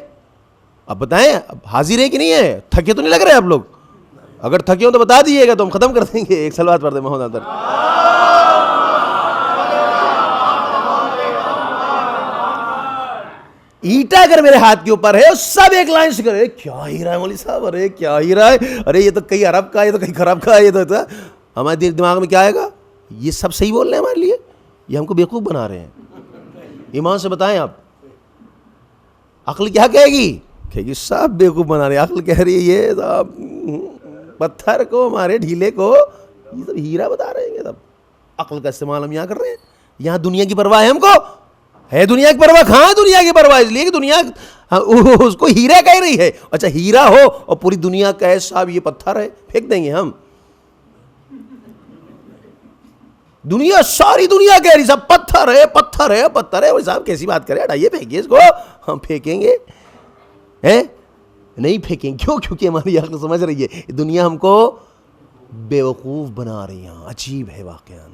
اب بتائیں، اب حاضر ہے کہ نہیں ہے؟ تھکے تو نہیں لگ رہے آپ لوگ؟ اگر تھکے ہو تو بتا دیجیے گا تو ہم ختم کر دیں گے. ایک صلوات پڑھ دیں محمد اندر. اینٹا اگر میرے ہاتھ کے اوپر ہے سب ایک لائن سے کرے کیا ہیرا ہے مولوی صاحب، ارے کیا ہیرا ہے، ارے یہ تو کئی عرب کا، یہ تو کئی خراب کا، یہ تو ہمارے دماغ میں کیا آئے گا؟ یہ سب صحیح بول رہے ہیں ہمارے لیے، یہ ہم کو بیوقوف بنا رہے ہیں. ایمان سے بتائیں آپ، عقل کیا کہے گی؟ کہے گی سب بیوقوف بنا رہے ہیں. عقل کہہ رہی ہے یہ سب پتھر کو، ہمارے ڈھیلے کو، یہ سب ہیرا بتا رہے ہیں. سب عقل کا استعمال ہم یہاں کر رہے ہیں. یہاں دنیا کی پرواہ ہے ہم کو؟ ہے دنیا کی پرواہ؟ کہاں ہے دنیا کی پرواہ؟ اس لیے کہ دنیا اس کو ہیرا کہہ رہی ہے. اچھا ہیرا ہو اور پوری دنیا کہے صاحب یہ پتھر ہے, پھینک دیں گے ہم. دنیا ساری دنیا کہہ رہی صاحب پتھر ہے پتھر ہے پتھر ہے. صاحب کیسی بات کرے, ہٹائیے پھینکیے اس کو. ہم پھینکیں گے نہیں پھینکیں. کیوں؟ کیونکہ ہماری عقل سمجھ رہی ہے دنیا ہم کو بیوقوف بنا رہی ہیں. عجیب ہے واقعہ.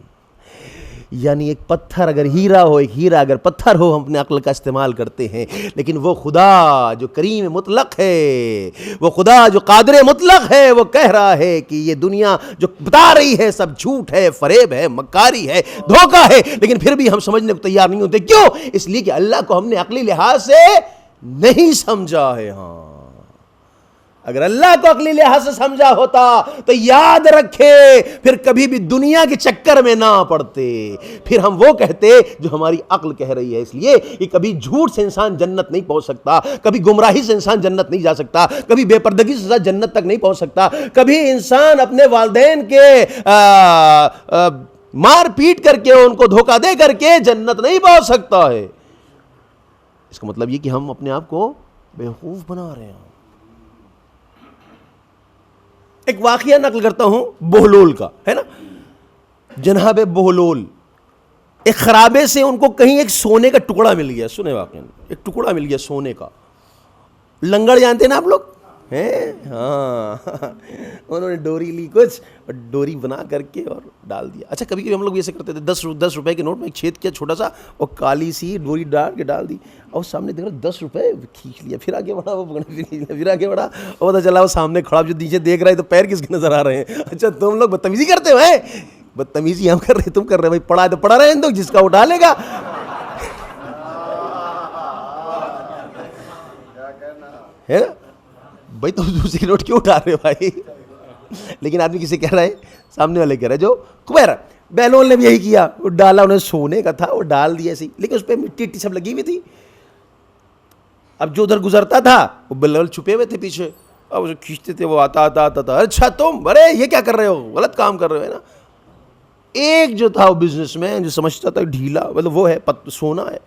یعنی ایک پتھر اگر ہیرا ہو, ایک ہیرا اگر پتھر ہو, ہم اپنے عقل کا استعمال کرتے ہیں. لیکن وہ خدا جو کریم مطلق ہے, وہ خدا جو قادر مطلق ہے, وہ کہہ رہا ہے کہ یہ دنیا جو بتا رہی ہے سب جھوٹ ہے, فریب ہے, مکاری ہے, دھوکہ ہے. لیکن پھر بھی ہم سمجھنے کو تیار نہیں ہوتے. کیوں؟ اس لیے کہ اللہ کو ہم نے عقلی لحاظ سے نہیں سمجھا ہے. ہاں اگر اللہ کو عقلی لحاظ سے سمجھا ہوتا تو یاد رکھے پھر کبھی بھی دنیا کے چکر میں نہ پڑتے. پھر ہم وہ کہتے جو ہماری عقل کہہ رہی ہے. اس لیے کہ کبھی جھوٹ سے انسان جنت نہیں پہنچ سکتا, کبھی گمراہی سے انسان جنت نہیں جا سکتا, کبھی بے پردگی سے جنت تک نہیں پہنچ سکتا, کبھی انسان اپنے والدین کے مار پیٹ کر کے, ان کو دھوکہ دے کر کے جنت نہیں پہنچ سکتا ہے. اس کا مطلب یہ کہ ہم اپنے آپ کو بیوقوف بنا رہے ہیں. ایک واقعہ نقل کرتا ہوں بہلول کا, ہے نا. جناب بہلول ایک خرابے سے ان کو کہیں ایک سونے کا ٹکڑا مل گیا. سنے واقعہ, ایک ٹکڑا مل گیا سونے کا. لنگڑ جانتے ہیں نا آپ لوگ, ہیں؟ ہاں انہوں نے ڈوری لی کچھ, ڈوری بنا کر کے اور ڈال دیا. اچھا کبھی کبھی ہم لوگ ایسے کرتے تھے, 10 روپے کے نوٹ میں ایک چھید کیا چھوٹا سا, اور کالی سی ڈوری ڈال دی, اور سامنے دیکھ رہا 10 روپے کھینچ لیا. پھر آگے بڑھا, وہ پھر آگے بڑھا, اور پتا چلا وہ سامنے کھڑا جو نیچے دیکھ رہا ہے تو پیر کس کے نظر آ رہے ہیں. اچھا تم لوگ بدتمیزی کرتے ہو, بدتمیزی ہم کر رہے, تم کر رہے. بھائی پڑھا تو پڑھا رہے ہیں, جس کا اٹھا لے گا. ہے نا بھائی, تم دوسری نوٹ کیوں اٹھا رہے ہو بھائی؟ لیکن آدمی کسے کہہ رہا ہے؟ سامنے والے کہہ رہا ہے. جو خبر بہلول نے بھی یہی کیا, وہ ڈالا, انہیں سونے کا تھا, وہ ڈال دیا ایسے, لیکن اس پہ مٹی سب لگی ہوئی تھی. اب جو ادھر گزرتا تھا وہ بہلول چھپے ہوئے تھے پیچھے, اب اسے کھینچتے تھے, وہ آتا. اچھا تم, ارے یہ کیا کر رہے ہو, غلط کام کر رہے ہو, ہے نا. ایک جو تھا وہ بزنس مین جو سمجھتا تھا ڈھیلا, مطلب وہ ہے سونا ہے.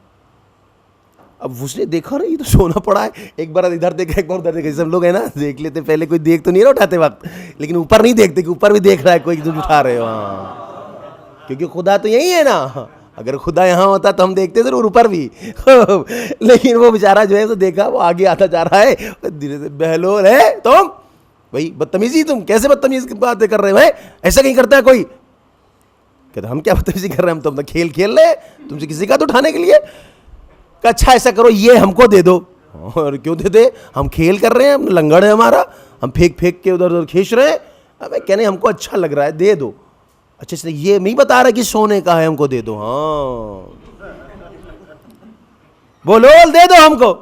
اب اس نے دیکھا رہا یہ تو سونا پڑا ہے, ایک بار ادھر دیکھا, ایک بار ادھر دیکھا. سب لوگ ہے نا دیکھ لیتے, پہلے کوئی دیکھ تو نہیں رہا اٹھاتے وقت, لیکن اوپر نہیں دیکھتے کہ اوپر بھی دیکھ رہا ہے کوئی, تم اٹھا رہے ہو. ہاں کیونکہ خدا تو یہی ہے نا. اگر خدا یہاں ہوتا تو ہم دیکھتے ضرور اوپر بھی. لیکن وہ بیچارہ جو ہے تو دیکھا, وہ آگے آتا جا رہا ہے. دھیرے سے بہلول ہے تم, بھائی بدتمیزی, تم کیسے بدتمیز کی باتیں کر رہے ہو, ایسا کہیں کرتا ہے کوئی؟ کہتا ہم کیا بدتمیزی کر رہے ہیں, ہم تو اپنا کھیل کھیل رہے, تم سے کسی کا تو اٹھانے کے لیے. کہ اچھا ایسا کرو, یہ ہم کو دے دو. اور کیوں دے دے, ہم کھیل کر رہے ہیں, ہم لنگڑ ہے ہمارا, ہم پھینک کے ادھر کھینچ رہے ہیں. اب کہنے ہم کو اچھا لگ رہا ہے, دے دو. اچھا اس نے یہ نہیں بتا رہا کہ سونے کا ہے, ہم کو دے دو. ہاں بولول دے دو ہم کو.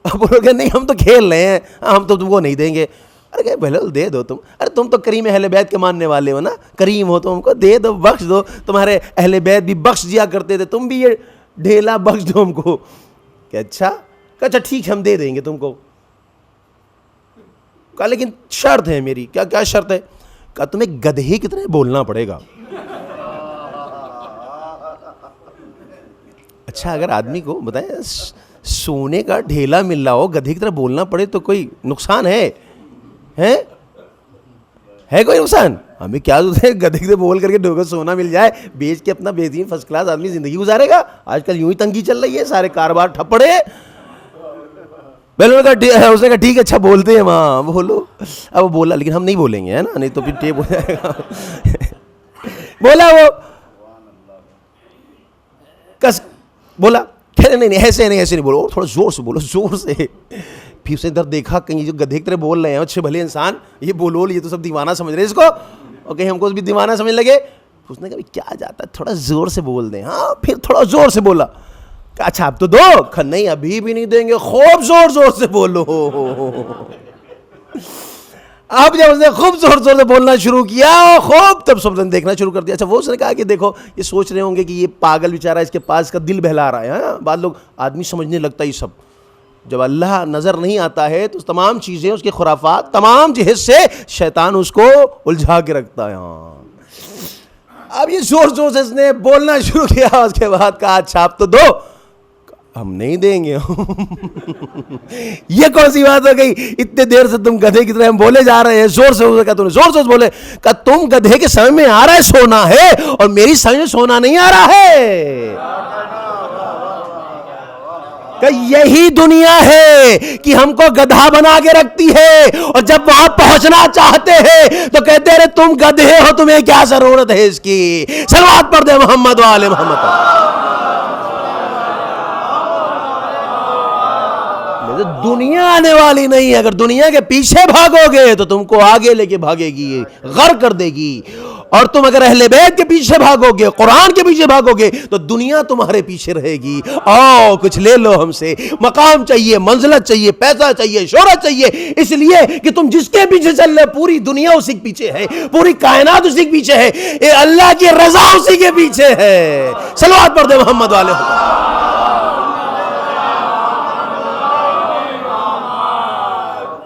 بولو کہ نہیں ہم تو کھیل رہے ہیں, ہم تو تم کو نہیں دیں گے. ارے کہ بولول دے دو تم, ارے تم تو کریم اہل بیت کے ماننے والے ہو نا, کریم ہو تو ہم کو دے دو, بخش دو. تمہارے اہل بیت بھی بخش دیا کرتے تھے, تم بھی یہ ڈھیلا بخش دو ہم کو. کہ اچھا ٹھیک ہے ہم دے دیں گے تم کو. کہا لیکن شرط ہے میری. کیا شرط ہے؟ کہا تمہیں گدھے کی طرح بولنا پڑے گا. اچھا اگر آدمی کو بتائیں سونے کا ڈھیلا مل رہا ہو, گدھے کی طرح بولنا پڑے تو کوئی نقصان ہے کوئی نقصان؟ ہمیں کیا ضرورت ہے گدھے سے بول کر کے ڈوگا سونا مل جائے, بیچ کے اپنا بہترین فرسٹ کلاس آدمی زندگی گزارے گا. آج کل یوں ہی تنگی چل رہی ہے, سارے کاروبار ٹھپ پڑے ہیں. بہلول کا اس نے کہا ٹھیک ہے اچھا بولتے ہیں وہاں بولو. اب وہ بولا, لیکن ہم نہیں بولیں گے, ہے نا, نہیں تو پھر ٹیپ ہو جائے گا. بولا وہ کس بولا, نہیں ایسے نہیں بولو, تھوڑا زور سے بولو, زور سے. پھر اس نے ادھر دیکھا کہیں جو گدھے کی طرح بول رہے ہیں اچھے بھلے انسان, یہ بولو, یہ تو سب دیوانہ سمجھ رہے ہیں اس کو, اور کہیں ہم کو بھی دیوانہ سمجھ لگے. اس نے کہا کیا جاتا ہے, تھوڑا زور سے بول دیں. ہاں پھر تھوڑا زور سے بولا. اچھا اب تو دو. نہیں ابھی بھی نہیں دیں گے, خوب زور سے بولو. اب جب اس نے خوب زور سے بولنا شروع کیا, خوب, تب سب نے دیکھنا شروع کر دیا. اچھا وہ اس نے کہا کہ دیکھو یہ سوچ رہے ہوں گے کہ یہ پاگل بیچارہ, اس کے پاس کا دل بہلا رہا ہے. بعض لوگ آدمی سمجھنے لگتا ہے یہ سب, جب اللہ نظر نہیں آتا ہے تو تمام چیزیں, اس کے خرافات, تمام جہت سے شیطان اس کو الجھا کے رکھتا ہے. اب یہ زور زور سے اس نے بولنا شروع کیا، اس کے بعد کہا اچھا آپ تو دو، ہم نہیں دیں گے۔ یہ کون سی بات ہو گئی؟ اتنے دیر سے تم گدھے کی طرح ہم بولے جا رہے ہیں، زور سے کہا تم نے زور سے بولے، کہا تم گدھے کے سمجھ میں آ رہا ہے سونا ہے، اور میری سمجھ میں سونا نہیں آ رہا ہے۔ کہ یہی دنیا ہے کہ ہم کو گدھا بنا کے رکھتی ہے، اور جب وہاں پہنچنا چاہتے ہیں تو کہتے ہیں تم گدھے ہو، تمہیں کیا ضرورت ہے اس کی۔ صلوات پڑھ دے محمد و آل محمد۔ دنیا آنے والی نہیں ہے، اگر دنیا کے پیچھے بھاگو گے تو تم کو آگے لے کے بھاگے گی، غرق کر دے گی، اور تم اگر اہل بیت کے پیچھے بھاگو گے، قرآن کے پیچھے بھاگو گے تو دنیا تمہارے پیچھے رہے گی۔ آؤ کچھ لے لو ہم سے، مقام چاہیے، منزلت چاہیے، پیسہ چاہیے، شہرت چاہیے، اس لیے کہ تم جس کے پیچھے چل رہے پوری دنیا اسی کے پیچھے ہے، پوری کائنات اسی کے پیچھے ہے، اے اللہ کی رضا اسی کے پیچھے ہے۔ صلوات پڑھ دے محمد والے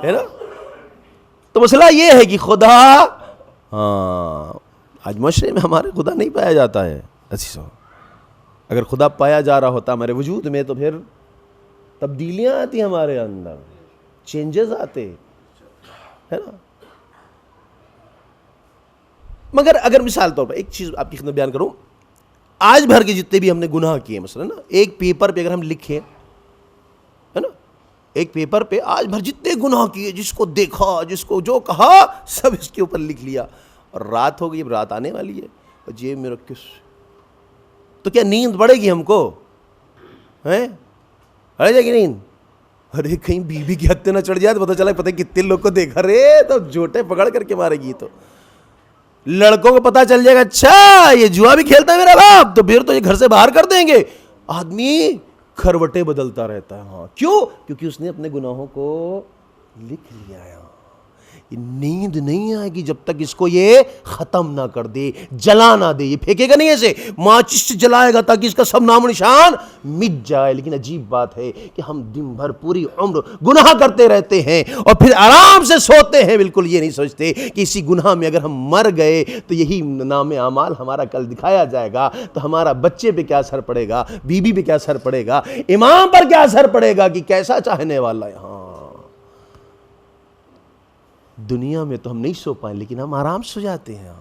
ہے نا۔ تو مسئلہ یہ ہے کہ خدا، آج معاشرے میں ہمارے خدا نہیں پایا جاتا ہے عزیزو۔ اگر خدا پایا جا رہا ہوتا ہمارے وجود میں تو پھر تبدیلیاں آتی ہمارے اندر، چینجز آتے، ہے نا۔ مگر اگر مثال طور پر ایک چیز آپ کی خدمت بیان کروں، آج بھر کے جتنے بھی ہم نے گناہ کیے، مثلا نا ایک پیپر پہ اگر ہم لکھیں، ہے نا، ایک پیپر پہ آج بھر جتنے گناہ کیے، جس کو دیکھا، جس کو جو کہا، سب اس کے اوپر لکھ لیا، اور رات ہو گئی، اب رات آنے والی ہے، اور جیب میں رکھ کے، تو کیا نیند پڑے گی ہم کو؟ ہیں پڑے جائے گی نیند؟ ارے کہیں بیوی کی ہتھے نہ چڑھ جائے تو پتہ چلا پتہ کتنے لوگ کو دیکھا، رے تو جوٹے پکڑ کر کے مارے گی۔ تو لڑکوں کو پتہ چل جائے گا اچھا یہ جوا بھی کھیلتا ہے میرا باپ، تو پھر تو یہ گھر سے باہر کر دیں گے۔ آدمی کھروٹے بدلتا رہتا ہے۔ ہاں کیوں؟ کیونکہ اس نے اپنے گناہوں کو لکھ لیا ہے۔ نیند نہیں آئے گی جب تک اس کو یہ ختم نہ کر دے، جلا نہ دے۔ یہ پھینکے گا نہیں ایسے، ماچس سے جلائے گا تاکہ اس کا سب نام و نشان مٹ جائے۔ لیکن عجیب بات ہے کہ ہم دن بھر پوری عمر گناہ کرتے رہتے ہیں اور پھر آرام سے سوتے ہیں، بالکل یہ نہیں سوچتے کہ اسی گناہ میں اگر ہم مر گئے تو یہی نام اعمال ہمارا کل دکھایا جائے گا، تو ہمارا بچے پہ کیا اثر پڑے گا، بیوی پہ کیا اثر پڑے گا، امام پر کیا اثر پڑے گا کہ کیسا چاہنے والا ہے۔ ہاں دنیا میں تو ہم نہیں سو پائیں لیکن ہم آرام سو جاتے ہیں۔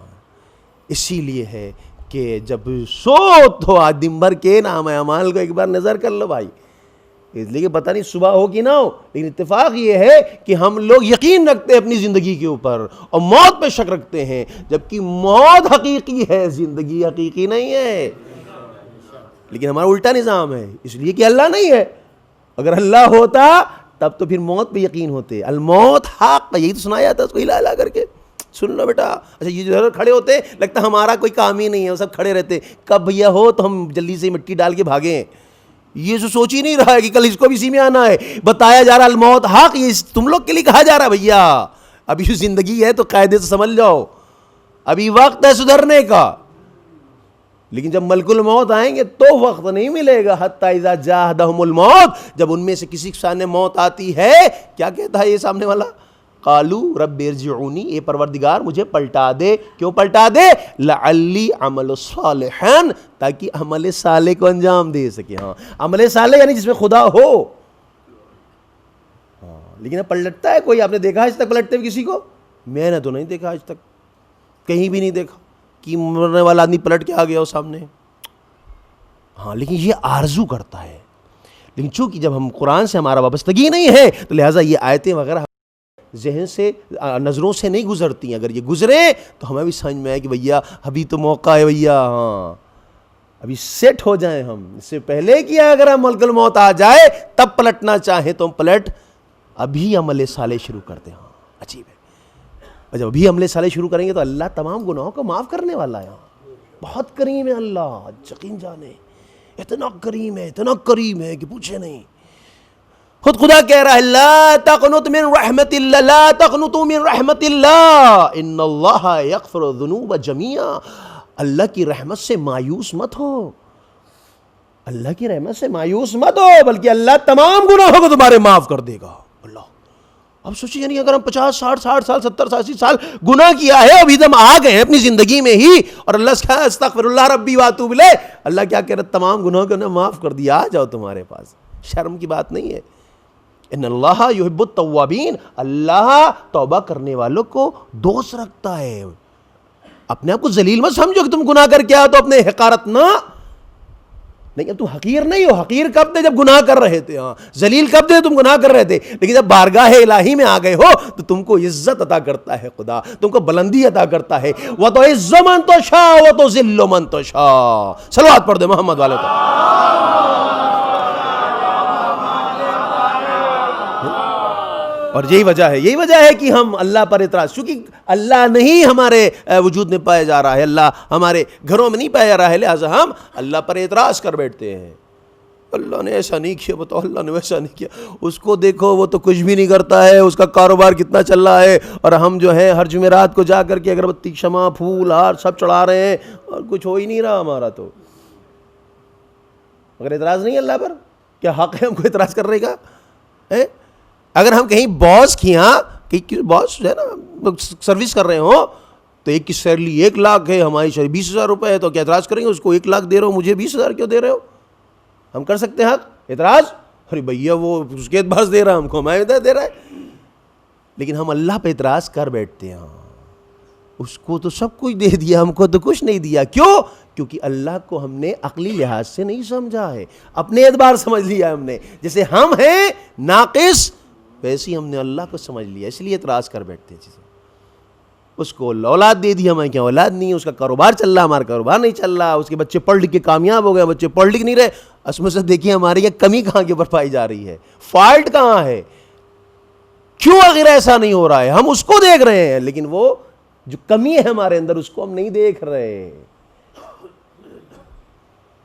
اسی لیے ہے کہ جب سو تو آج دن بھر کے نام اعمال کو ایک بار نظر کر لو بھائی، اس لیے کہ پتہ نہیں صبح ہو کہ نہ ہو، لیکن اتفاق یہ ہے کہ ہم لوگ یقین رکھتے ہیں اپنی زندگی کے اوپر اور موت پہ شک رکھتے ہیں، جبکہ موت حقیقی ہے، زندگی حقیقی نہیں ہے۔ لیکن ہمارا الٹا نظام ہے، اس لیے کہ اللہ نہیں ہے۔ اگر اللہ ہوتا تب تو پھر موت پہ یقین ہوتے۔ الموت حق، یہی تو سنایا تھا اس کو ہلا ہلا کر کے، سن لو بیٹا۔ اچھا یہ جو کھڑے ہوتے لگتا ہمارا کوئی کام ہی نہیں ہے، وہ سب کھڑے رہتے، کب بھیا ہو تو ہم جلدی سے مٹی ڈال کے بھاگیں۔ یہ جو سوچ ہی نہیں رہا ہے کہ کل اس کو بھی اسی میں آنا ہے۔ بتایا جا رہا الموت حق، یہ تم لوگ کے لیے کہا جا رہا بھیا، ابھی جو زندگی ہے تو قاعدے سے سمجھ جاؤ، ابھی وقت ہے سدھرنے کا۔ لیکن جب ملک الموت آئیں گے تو وقت نہیں ملے گا۔ حتی اذا جاہدہم الموت، جب ان میں سے کسی کے سامنے موت آتی ہے، کیا کہتا ہے یہ سامنے والا؟ قالو رب ارجعونی، اے پروردگار مجھے پلٹا دے۔ کیوں پلٹا دے؟ لعلی عمل صالحا، تاکہ عمل صالح کو انجام دے سکے۔ ہاں عمل صالح یعنی جس میں خدا ہو۔ لیکن اب پلٹتا ہے کوئی؟ آپ نے دیکھا آج تک پلٹتے ہوئے کسی کو؟ میں نے تو نہیں دیکھا آج تک، کہیں بھی نہیں دیکھا کہ مرنے والا آدمی پلٹ کے آ گیا ہو سامنے۔ ہاں لیکن یہ آرزو کرتا ہے، لیکن چونکہ جب ہم قرآن سے ہمارا وابستگی نہیں ہے تو لہٰذا یہ آیتیں وغیرہ ذہن سے، نظروں سے نہیں گزرتی ہیں۔ اگر یہ گزرے تو ہمیں بھی سمجھ میں آئے کہ بھیا ابھی تو موقع ہے بھیا، ہاں ابھی سیٹ ہو جائیں ہم، اس سے پہلے کیا اگر ہم ملک الموت آ جائے تب پلٹنا چاہیں تو ہم پلٹ ابھی عمل صالح شروع کرتے ہیں۔ ہاں عجیب ہے، اور جب ابھی عمل صالح شروع کریں گے تو اللہ تمام گناہوں کو معاف کرنے والا ہے۔ بہت کریم ہے اللہ، یقین جانے اتنا کریم ہے کہ پوچھے نہیں۔ خود خدا کہہ رہا ہے لا تقنط من رحمت اللہ، لا تقنطوا من رحمت اللہ ان اللہ یغفر الذنوب جميعا۔ اللہ کی رحمت سے مایوس مت ہو، اللہ کی رحمت سے مایوس مت ہو، بلکہ اللہ تمام گناہوں کو تمہارے معاف کر دے گا۔ اللہ اب سوچیے یعنی اگر ہم 50 60 60 سال 70 80 سال گناہ کیا ہے، ابھی ہم آ گئے ہیں اپنی زندگی میں ہی، اور اللہ سے کہا استغفر اللہ ربی واتوب الیہ، اللہ کیا کہہ رہا ہے تمام گناہوں کو نے معاف کر دیا، آ جاؤ تمہارے پاس، شرم کی بات نہیں ہے۔ ان اللہ یحب التوابین، اللہ توبہ کرنے والوں کو دوست رکھتا ہے۔ اپنے آپ کو ذلیل مت سمجھو کہ تم گناہ کر کے آؤ تو اپنے حقارت نہ، نہیں تم حقیر نہیں ہو، حقیر کب تھے جب گناہ کر رہے تھے، ہاں ذلیل کب تھے تم گناہ کر رہے تھے، لیکن جب بارگاہ الہی میں آ گئے ہو تو تم کو عزت عطا کرتا ہے خدا، تم کو بلندی عطا کرتا ہے۔ وَتُعِزُّ مَن تَشَاءُ وَتُذِلُّ مَن تَشَاءُ، صلوات پڑھ دے محمد والے تو۔ اور یہی وجہ ہے کہ ہم اللہ پر اعتراض، چونکہ اللہ نہیں ہمارے وجود میں پایا جا رہا ہے، اللہ ہمارے گھروں میں نہیں پایا جا رہا ہے، لہٰذا ہم اللہ پر اعتراض کر بیٹھتے ہیں۔ اللہ نے ایسا نہیں کیا، بتاؤ اللہ نے ویسا نہیں کیا، اس کو دیکھو وہ تو کچھ بھی نہیں کرتا ہے، اس کا کاروبار کتنا چل رہا ہے، اور ہم جو ہے ہر جمعرات کو جا کر کے اگربتی شمع پھول ہار سب چڑھا رہے ہیں اور کچھ ہو ہی نہیں رہا ہمارا۔ تو اگر اعتراض نہیں اللہ پر، کیا حق ہے ہم کو اعتراض کرنے کا؟ اگر ہم کہیں باس کی یہاں باس جو ہے نا سروس کر رہے ہوں تو ایک کی سیلری 1 لاکھ ہے، ہماری سیلری 20,000 روپے ہے، تو کیا اعتراض کریں گے؟ اس کو 1 لاکھ دے رہے ہو، مجھے 20,000 کیوں دے رہے ہو؟ ہم کر سکتے ہیں حق اعتراض؟ ارے بھیا وہ اس کے اعتبار سے دے رہا ہم کو، ہمیں دے رہا ہے، لیکن ہم اللہ پہ اعتراض کر بیٹھتے ہیں۔ اس کو تو سب کچھ دے دیا، ہم کو تو کچھ نہیں دیا، کیوں؟ کیونکہ اللہ کو ہم نے عقلی لحاظ سے نہیں سمجھا ہے، اپنے اعتبار سمجھ لیا ہم نے، جیسے ہم ہیں ناقص ویسے ہی ہم نے اللہ کو سمجھ لیا، اس لیے اعتراض کر بیٹھتے ہیں۔ اس کو اولاد دے دی، ہمیں کیا اولاد نہیں ہے، اس کا کاروبار چل رہا، ہمارا کاروبار نہیں چل رہا، اس کے بچے پڑھ لکھ کے کامیاب ہو گئے، بچے پڑھ لکھ نہیں رہے، اس میں سے دیکھیے ہماری یہ کمی کہاں کے اوپر پائی جا رہی ہے، فالٹ کہاں ہے، کیوں آخر ایسا نہیں ہو رہا ہے؟ ہم اس کو دیکھ رہے ہیں لیکن وہ جو کمی ہے ہمارے اندر اس کو ہم نہیں دیکھ رہے۔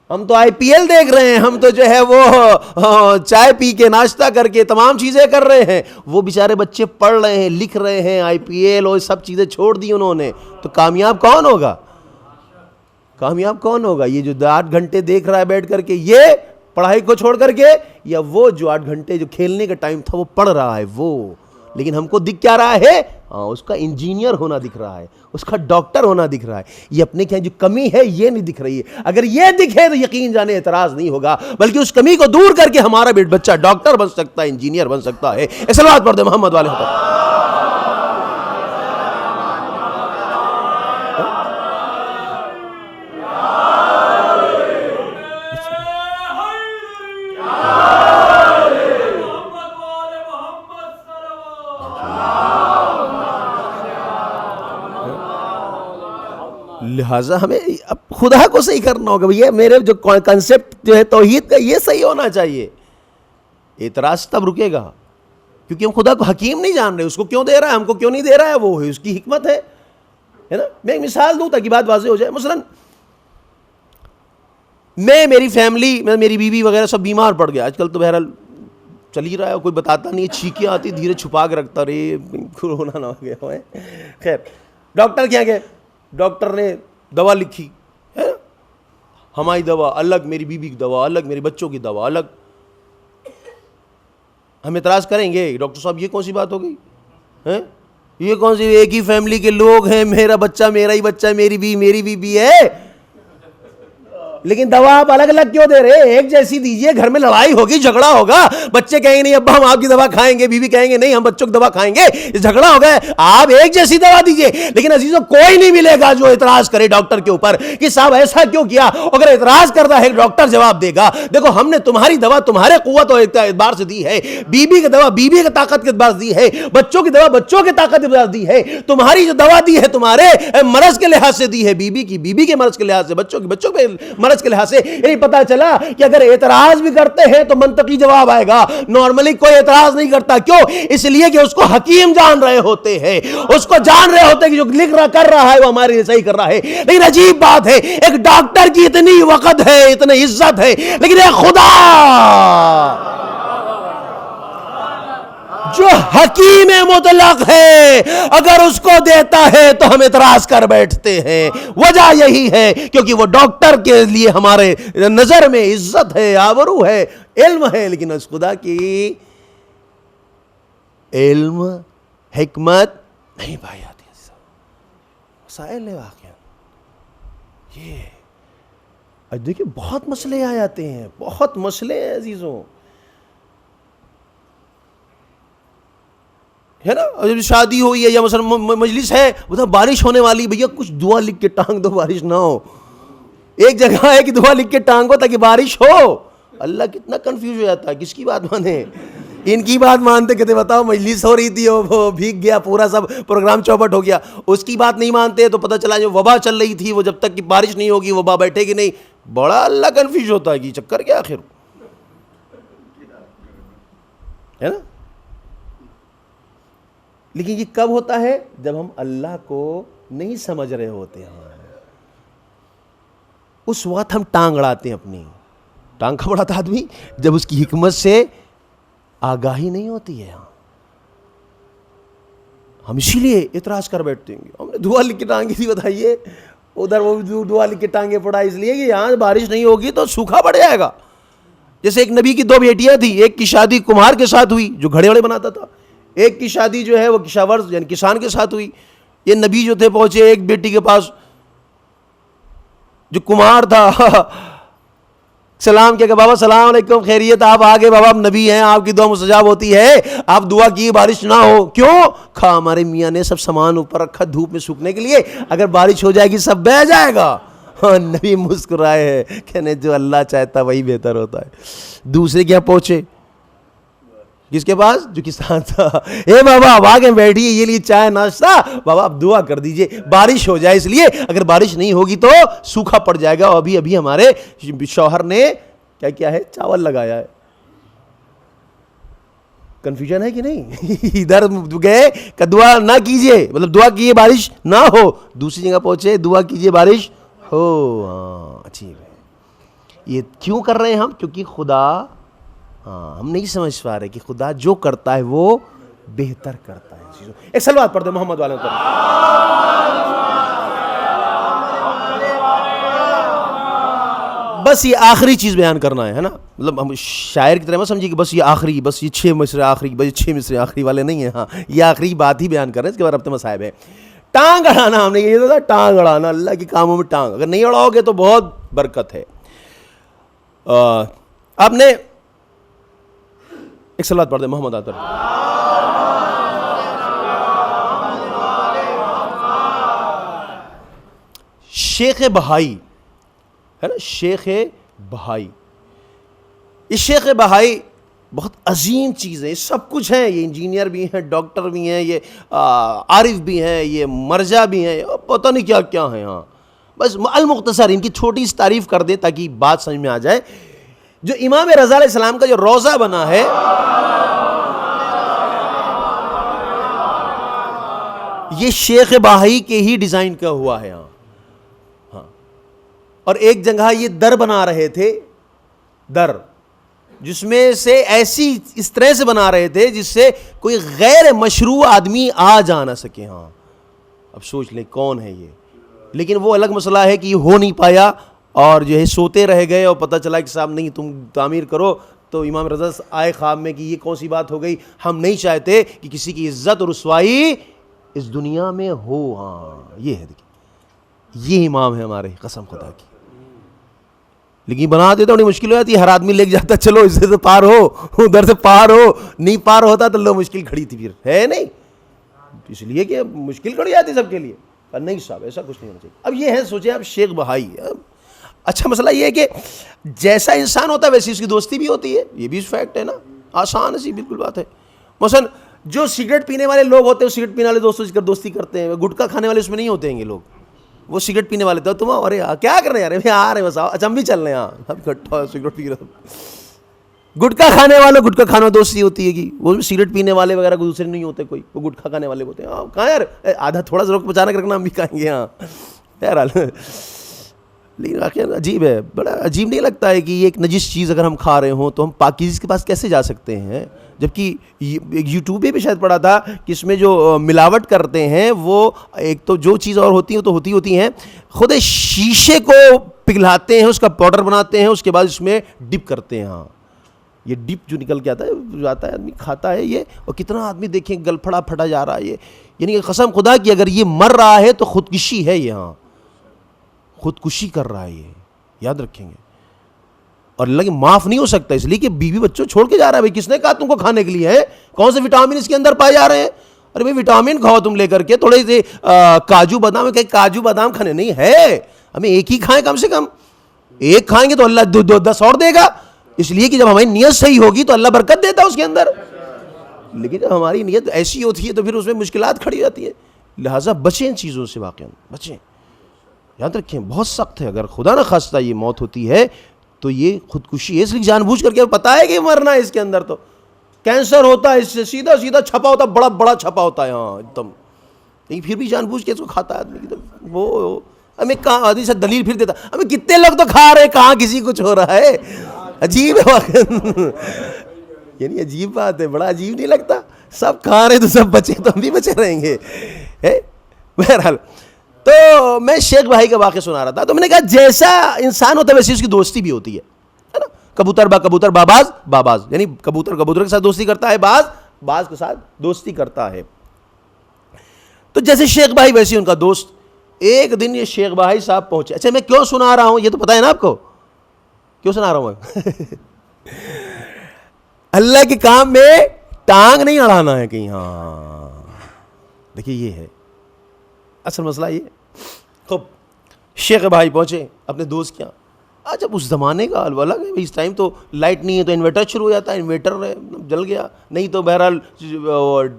ہم تو IPL دیکھ رہے ہیں، ہم تو جو ہے وہ چائے پی کے ناشتہ کر کے تمام چیزیں کر رہے ہیں، وہ بیچارے بچے پڑھ رہے ہیں لکھ رہے ہیں، IPL اور سب چیزیں چھوڑ دی انہوں نے، تو کامیاب کون ہوگا؟ کامیاب کون ہوگا؟ یہ جو 8 گھنٹے دیکھ رہا ہے بیٹھ کر کے یہ پڑھائی کو چھوڑ کر کے، یا وہ جو 8 گھنٹے جو کھیلنے کا ٹائم تھا وہ پڑھ رہا ہے وہ؟ لیکن ہم کو دکھ کیا رہا ہے؟ ہاں اس کا انجینئر ہونا دکھ رہا ہے، اس کا ڈاکٹر ہونا دکھ رہا ہے، یہ اپنے کیا جو کمی ہے یہ نہیں دکھ رہی ہے۔ اگر یہ دکھے تو یقین جانے اعتراض نہیں ہوگا، بلکہ اس کمی کو دور کر کے ہمارا بچہ ڈاکٹر بن سکتا ہے، انجینئر بن سکتا ہے۔ صلوات پڑھ دے محمد والے پر۔ لہٰذا ہمیں اب خدا کو صحیح کرنا ہوگا، یہ میرے جو کنسپٹ جو ہے توحید کا یہ صحیح ہونا چاہیے۔ اعتراض تب رکے گا کیونکہ ہم خدا کو حکیم نہیں جان رہے، اس کو کیوں دے رہا ہے ہم کو کیوں نہیں دے رہا ہے، وہ ہے اس کی حکمت ہے نا۔ میں ایک مثال دوں تاکہ بات واضح ہو جائے۔ مثلا میری فیملی میں میری بیوی وغیرہ سب بیمار پڑ گیا، آج کل تو بہرحال چل ہی رہا ہے، کوئی بتاتا نہیں، چھینکیں آتی دھیرے چھپا کے رکھتا رہے کورونا نہ ہو گیا ہے۔ خیر ڈاکٹر کیا گئے، ڈاکٹر نے دوا لکھی ہے، ہماری دوا الگ، میری بیوی کی دوا الگ، میرے بچوں کی دوا الگ۔ ہم اعتراض کریں گے ڈاکٹر صاحب یہ کون سی بات ہو گئی ہے، یہ کون سی، ایک ہی فیملی کے لوگ ہیں، میرا بچہ میرا ہی بچہ ہے، میری بیوی ہے، لیکن دوا آپ الگ الگ کیوں دے رہے؟ ایک جیسی دیجئے، گھر میں لڑائی ہوگی، جھگڑا ہوگا، بچے کہیں گے نہیں ابا ہم آپ کی دوا کھائیں گے، بیوی کہیں گے نہیں ہم بچوں کی دوا کھائیں گے، جھگڑا ہوگا۔ آپ ایک جیسی دوا دیجئے، لیکن عزیزوں کوئی نہیں ملے گا جو اعتراض کرے ڈاکٹر کے اوپر کہ صاحب ایسا کیوں کیا۔ اگر اعتراض کرتا ہے ڈاکٹر جواب دے گا دیکھو ہم نے تمہاری دوا تمہارے قوت اور اعتبار سے دی ہے، بیوی کی دوا بیوی کی طاقت کے اعتبار سے دی ہے، بچوں کی دوا بچوں کی طاقت کے اعتبار سے دی ہے، تمہاری جو دوا دی ہے تمہارے مرض کے لحاظ سے دی ہے، بیوی کی بیوی کے مرض کے لحاظ سے، بچوں کے مرض کے لحاظ سے۔ پتا چلا کہ اگر اعتراض بھی کرتے ہیں تو منطقی جواب آئے گا، نارملی کوئی اعتراض نہیں کرتا، کیوں؟ اس لیے کہ اس کو حکیم جان رہے ہوتے ہیں، اس کو جان رہے ہوتے ہیں کہ جو لکھ رہا کر رہا ہے وہ ہمارے لیے صحیح کر رہا ہے۔ لیکن عجیب بات ہے، ایک ڈاکٹر کی اتنی وقت ہے، اتنی عزت ہے، لیکن ایک خدا جو حکیم مطلق ہے اگر اس کو دیتا ہے تو ہم اعتراض کر بیٹھتے ہیں۔ وجہ یہی ہے کیونکہ وہ ڈاکٹر کے لیے ہمارے نظر میں عزت ہے، آبرو ہے، علم ہے، لیکن اس خدا کی علم حکمت نہیں پائی جاتی. مسائل ہے واقعہ یہ. دیکھیں بہت مسئلے آ جاتے ہیں, بہت مسئلے ہیں عزیزوں, ہے نا. جب شادی ہوئی ہے یا مثلا مجلس ہے, بتا بارش ہونے والی, بھیا کچھ دعا لکھ کے ٹانگ دو بارش نہ ہو. ایک جگہ ہے کہ دعا لکھ کے ٹانگو تاکہ بارش ہو. اللہ کتنا کنفیوز ہو جاتا ہے, کس کی بات مانے. ان کی بات مانتے, کہتے بتاؤ مجلس ہو رہی تھی وہ بھیگ گیا, پورا سب پروگرام چوپٹ ہو گیا. اس کی بات نہیں مانتے تو پتہ چلا جو وبا چل رہی تھی وہ جب تک کہ بارش نہیں ہوگی وبا بیٹھے گی نہیں. بڑا اللہ کنفیوز ہوتا ہے کہ چکر کیا آخر, ہے نا. لیکن یہ کب ہوتا ہے؟ جب ہم اللہ کو نہیں سمجھ رہے ہوتے ہیں, اس وقت ہم ٹانگ اڑاتے ہیں اپنی. ٹانگ کب اڑاتا آدمی؟ جب اس کی حکمت سے آگاہی نہیں ہوتی ہے. ہم اسی لیے اعتراض کر بیٹھتے ہیں, ہم نے دعا لکھ کے ٹانگی تھی, بتائیے ادھر وہ دعا لکھ کے ٹانگے پڑا اس لیے کہ یہاں بارش نہیں ہوگی تو سوکھا پڑ جائے گا. جیسے ایک نبی کی 2 بیٹیاں تھیں, ایک کی شادی کمہار کے ساتھ ہوئی جو گھڑے وڑے بناتا تھا, ایک کی شادی جو ہے وہ کشاورز یعنی کسان کے ساتھ ہوئی. یہ نبی جو تھے پہنچے ایک بیٹی کے پاس جو کمہار تھا, سلام کیا کہ بابا سلام علیکم, خیریت, آپ آگے بابا, آپ نبی ہیں, آپ کی دعا مستجاب ہوتی ہے, آپ دعا کی بارش نہ ہو. کیوں؟ کہا ہمارے میاں نے سب سامان اوپر رکھا دھوپ میں سوکھنے کے لیے, اگر بارش ہو جائے گی سب بہہ جائے گا. نبی مسکرائے ہیں, کہنے جو اللہ چاہتا وہی بہتر ہوتا ہے. دوسرے کیا پہنچے, کس کے پاس؟ جو کسان تھا. اے بابا اب آگے بیٹھیے, یہ لیے چائے ناشتہ, بابا آپ دعا کر دیجئے بارش ہو جائے, اس لیے اگر بارش نہیں ہوگی تو سوکھا پڑ جائے گا. اور ابھی ہمارے شوہر نے کیا ہے, چاول لگایا ہے. کنفیوژن ہے کہ نہیں؟ ادھر گئے کہ دعا نہ کیجئے, مطلب دعا کیجئے بارش نہ ہو, دوسری جگہ پہنچے دعا کیجئے بارش ہو. ہاں عجیب ہے. یہ کیوں کر رہے ہیں ہم؟ کیونکہ خدا, ہم نہیں سمجھ پا رہے کہ خدا جو کرتا ہے وہ بہتر کرتا ہے. ایک صلوات پڑھ دیں محمد والے پر. بس یہ آخری چیز بیان کرنا ہے نا, مطلب ہم شاعر کی طرح مت سمجھیے کہ بس یہ آخری, بس یہ 6 مصرے آخری, بس یہ 6 مصرے آخری والے نہیں ہیں. ہاں یہ آخری بات ہی بیان کر رہے ہیں, اس کے بعد اب تو مصائب ہے. ٹانگ اڑانا, ہم نے یہ تھا ٹانگ اڑانا, اللہ کے کاموں میں ٹانگ اگر نہیں اڑاؤ گے تو بہت برکت ہے. آپ نے ایک صلوات پڑھ دیں محمد آتر. شیخ بہائی ہے نا, شیخ بہائی. یہ شیخ بہائی بہت عظیم چیز ہے, سب کچھ ہے. یہ انجینئر بھی ہیں, ڈاکٹر بھی ہیں, یہ عارف بھی ہیں, یہ مرجع بھی ہیں, پتہ نہیں کیا کیا ہیں. ہاں بس المختصر ان کی چھوٹی سی تعریف کر دیں تاکہ بات سمجھ میں آ جائے. جو امام رضا علیہ السلام کا جو روضہ بنا ہے, یہ شیخ بہائی کے ہی ڈیزائن کا ہوا ہے. ہاں اور ایک جگہ یہ در بنا رہے تھے, در جس میں سے ایسی اس طرح سے بنا رہے تھے جس سے کوئی غیر مشروع آدمی آ جا نہ سکے. ہاں اب سوچ لیں کون ہے یہ. لیکن وہ الگ مسئلہ ہے کہ یہ ہو نہیں پایا اور جو ہے سوتے رہ گئے اور پتہ چلا کہ صاحب نہیں تم تعمیر کرو. تو امام رضا آئے خواب میں کہ یہ کون سی بات ہو گئی, ہم نہیں چاہتے کہ کسی کی عزت اور رسوائی اس دنیا میں ہو. ہاں یہ ہے, دیکھیں یہ امام ہے ہمارے, قسم خدا کی. لیکن بنا دیتا بڑی مشکل ہو جاتی ہے, ہر آدمی لے کے جاتا چلو اس سے پار ہو, ادھر سے پار ہو, نہیں پار ہوتا تو لو مشکل کھڑی تھی, پھر ہے نہیں, اس لیے کہ مشکل کھڑی جاتی سب کے لیے. پر نہیں صاحب ایسا کچھ نہیں ہونا چاہیے. اب یہ ہے, سوچیں آپ شیخ بہائی. اچھا مسئلہ یہ ہے کہ جیسا انسان ہوتا ہے ویسی اس کی دوستی بھی ہوتی ہے, یہ بھی فیکٹ ہے نا, آسان سی بالکل بات ہے. مثلا جو سگریٹ پینے والے لوگ ہوتے ہیں, سگریٹ پینے والے دوستوں سے دوستی کرتے ہیں. گٹکا کھانے والے اس میں نہیں ہوتے ہیں یہ لوگ, وہ سگریٹ پینے والے تھے. تم ارے کیا کر رہے ہیں یار, آ رہے بس, اچھا ہم بھی چل رہے ہیں, ہم اکٹھا سگریٹ پی رہے. گٹکا کھانے والے, گٹکا کھانے میں دوستی ہوتی ہے کہ وہ سگریٹ پینے والے وغیرہ دوسرے نہیں ہوتے کوئی, وہ گٹکا کھانے والے ہوتے ہیں. ہاں کہاں یار, آدھا تھوڑا سا روک بچانا رکھنا, ہم بھی کھائیں گے. ہاں بہرحال لیکن عجیب ہے, بڑا عجیب نہیں لگتا ہے کہ یہ ایک نجس چیز اگر ہم کھا رہے ہوں تو ہم پاکیزگی کے پاس کیسے جا سکتے ہیں؟ جبکہ یوٹیوب پہ بھی شاید پڑھا تھا کہ اس میں جو ملاوٹ کرتے ہیں وہ ایک تو جو چیز اور ہوتی ہیں تو ہوتی ہیں, خود شیشے کو پگھلاتے ہیں, اس کا پاؤڈر بناتے ہیں, اس کے بعد اس میں ڈپ کرتے ہیں. ہاں یہ ڈپ جو نکل کے آتا ہے جو آتا ہے آدمی کھاتا ہے یہ, اور کتنا آدمی دیکھیں گل پھڑا پھٹا جا رہا ہے یہ, یعنی قسم خدا کی اگر یہ مر رہا ہے تو خودکشی ہے, یہاں خودکشی کر رہا ہے یہ, یاد رکھیں گے. اور اللہ کی معاف نہیں ہو سکتا, اس لیے کہ بیوی بچوں چھوڑ کے جا رہا ہے. بھائی کس نے کہا تم کو کھانے کے لیے ہے؟ کون سے وٹامن اس کے اندر پائے جا رہے ہیں؟ ارے بھائی وٹامن کھاؤ تم لے کر کے, تھوڑے سے کاجو بادام, کہ کاجو بادام کھانے نہیں ہے, ہمیں ایک ہی کھائیں کم سے کم. ایک کھائیں گے تو اللہ 10 اور دے گا, اس لیے کہ جب ہماری نیت صحیح ہوگی تو اللہ برکت دیتا ہے اس کے اندر. لیکن جب ہماری نیت ایسی ہوتی ہے تو پھر اس میں مشکلات کھڑی جاتی ہے. لہٰذا بچیں ان چیزوں سے, واقعا بچیں, یاد رکھیں بہت سخت ہے. اگر خدا نہ خواستہ یہ موت ہوتی ہے تو یہ خودکشی ہے, اس لیے جان بوجھ کر کے پتا ہے کہ مرنا ہے اس کے اندر. تو کینسر ہوتا ہے اس سے سیدھا سیدھا چھپا ہوتا ہے, بڑا بڑا چھپا ہوتا ہے ہاں ایک دم, لیکن پھر بھی جان بوجھ کے اس کو کھاتا ہے آدمی. وہ ہمیں کہاں آدمی سے دلیل پھر دیتا, ہمیں کتنے لوگ تو کھا رہے ہیں, کہاں کسی کچھ ہو رہا ہے. عجیب ہے یعنی عجیب بات ہے, بڑا عجیب نہیں لگتا؟ سب کھا رہے تو سب بچے, تو ہم بھی بچے رہیں گے. بہرحال تو میں شیخ بھائی کا واقعہ سنا رہا تھا, تو میں نے کہا جیسا انسان ہوتا ہے ویسے اس کی دوستی بھی ہوتی ہے نا. کبوتر با کبوتر باباز باباز, یعنی کبوتر کبوتر کے ساتھ دوستی کرتا ہے, باز باز کے ساتھ دوستی کرتا ہے. تو جیسے شیخ بھائی ویسے ان کا دوست. ایک دن یہ شیخ بھائی صاحب پہنچے. اچھا میں کیوں سنا رہا ہوں یہ تو پتہ ہے نا آپ کو, کیوں سنا رہا ہوں میں؟ اللہ کے کام میں ٹانگ نہیں اڑانا ہے کہیں. ہاں دیکھیے یہ ہے اصل مسئلہ. یہ خوب شیخ بھائی پہنچے اپنے دوست کے یہاں. جب اس زمانے کا حال والا اس ٹائم تو لائٹ نہیں ہے تو انورٹر شروع ہو جاتا ہے, انورٹر جل گیا, نہیں تو بہرحال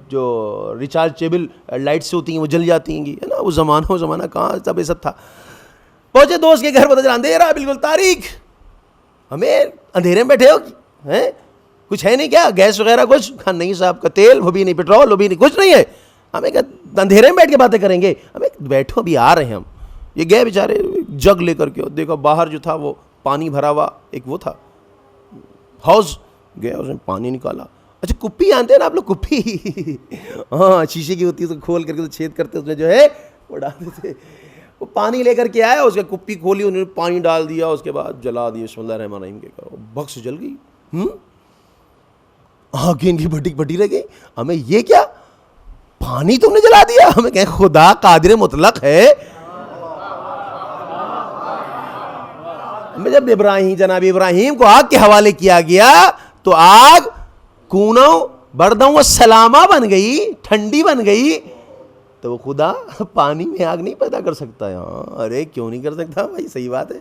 جو ریچارجیبل لائٹس ہوتی ہیں وہ جل جاتی ہیں, ہے نا. وہ زمانہ کہاں سب یہ سب تھا. پہنچے دوست کے گھر, پتہ چلا اندھیرا, بالکل تاریک. ہمیں اندھیرے میں بیٹھے ہو ہیں, کچھ ہے نہیں کیا, گیس وغیرہ کچھ؟ نہیں صاحب کا تیل وہ بھی نہیں, پیٹرول وہ بھی نہیں, کچھ نہیں ہے. ہمیں اندھیرے میں بیٹھ کے باتیں کریں گے؟ ہمیں بیٹھو ابھی آ رہے ہیں ہم. یہ گئے بیچارے جگ لے کر کے, دیکھا باہر جو تھا وہ پانی بھرا ہوا ایک وہ تھا ہاؤس, گیا اس نے پانی نکالا. اچھا کپی آنتے ہیں نا آپ لوگ, کپی ہاں شیشے کی ہوتی ہے, تو کھول کر کے تو چھید کرتے اس میں جو ہے وہ ڈال دیتے. وہ پانی لے کر کے آیا, اس کا کپی کھولی, انہوں نے پانی ڈال دیا, اس کے بعد جلا دیا. بسم اللہ الرحمن الرحیم کے کرو, بخش جل گئی. آنکھیں ان کی بھٹک بھٹی رہ گئی. ہمیں یہ کیا پانی تم نے جلا دیا؟ ہمیں کہیں خدا قادر مطلق ہے. جب جناب ابراہیم کو آگ کے حوالے کیا گیا تو آگ کونوں بردوں سلامہ بن گئی, ٹھنڈی بن گئی. تو وہ خدا پانی میں آگ نہیں پیدا کر سکتا ہے. ارے کیوں نہیں کر سکتا بھائی, صحیح بات ہے.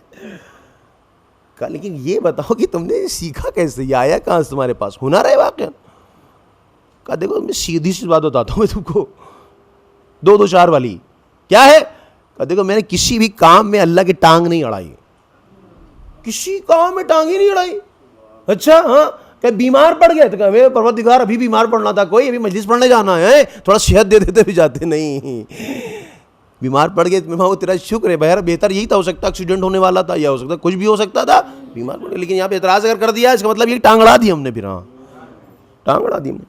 کہا لیکن یہ بتاؤ کہ تم نے سیکھا کیسے, یہ آیا کہاں سے تمہارے پاس, ہنر ہے واقعا؟ کہا دیکھو میں سیدھی سی بات بتاتا ہوں میں تم کو, 2-2-4 والی. کیا ہے؟ کہا دیکھو میں نے کسی بھی کام میں اللہ کی ٹانگ نہیں اڑائی, کسی کام میں ٹانگ ہی نہیں اڑائی. اچھا ہاں, کہ بیمار پڑ گئے تو کہ پروردگار ابھی بیمار پڑنا تھا, کوئی ابھی مجلس پڑھنے جانا ہے, تھوڑا صحت دے دیتے بھی جاتے نہیں. بیمار پڑ گئے تو تیرا شکر ہے بہر, بہتر یہی تھا, ہو سکتا ایکسیڈنٹ ہونے والا تھا, یا ہو سکتا کچھ بھی ہو سکتا تھا, بیمار پڑ گئے. لیکن یہاں پہ اعتراض اگر کر دیا اس کا مطلب یہ ٹانگ اڑا دی ہم نے, پھر ہاں ٹانگ اڑا دی ہم نے.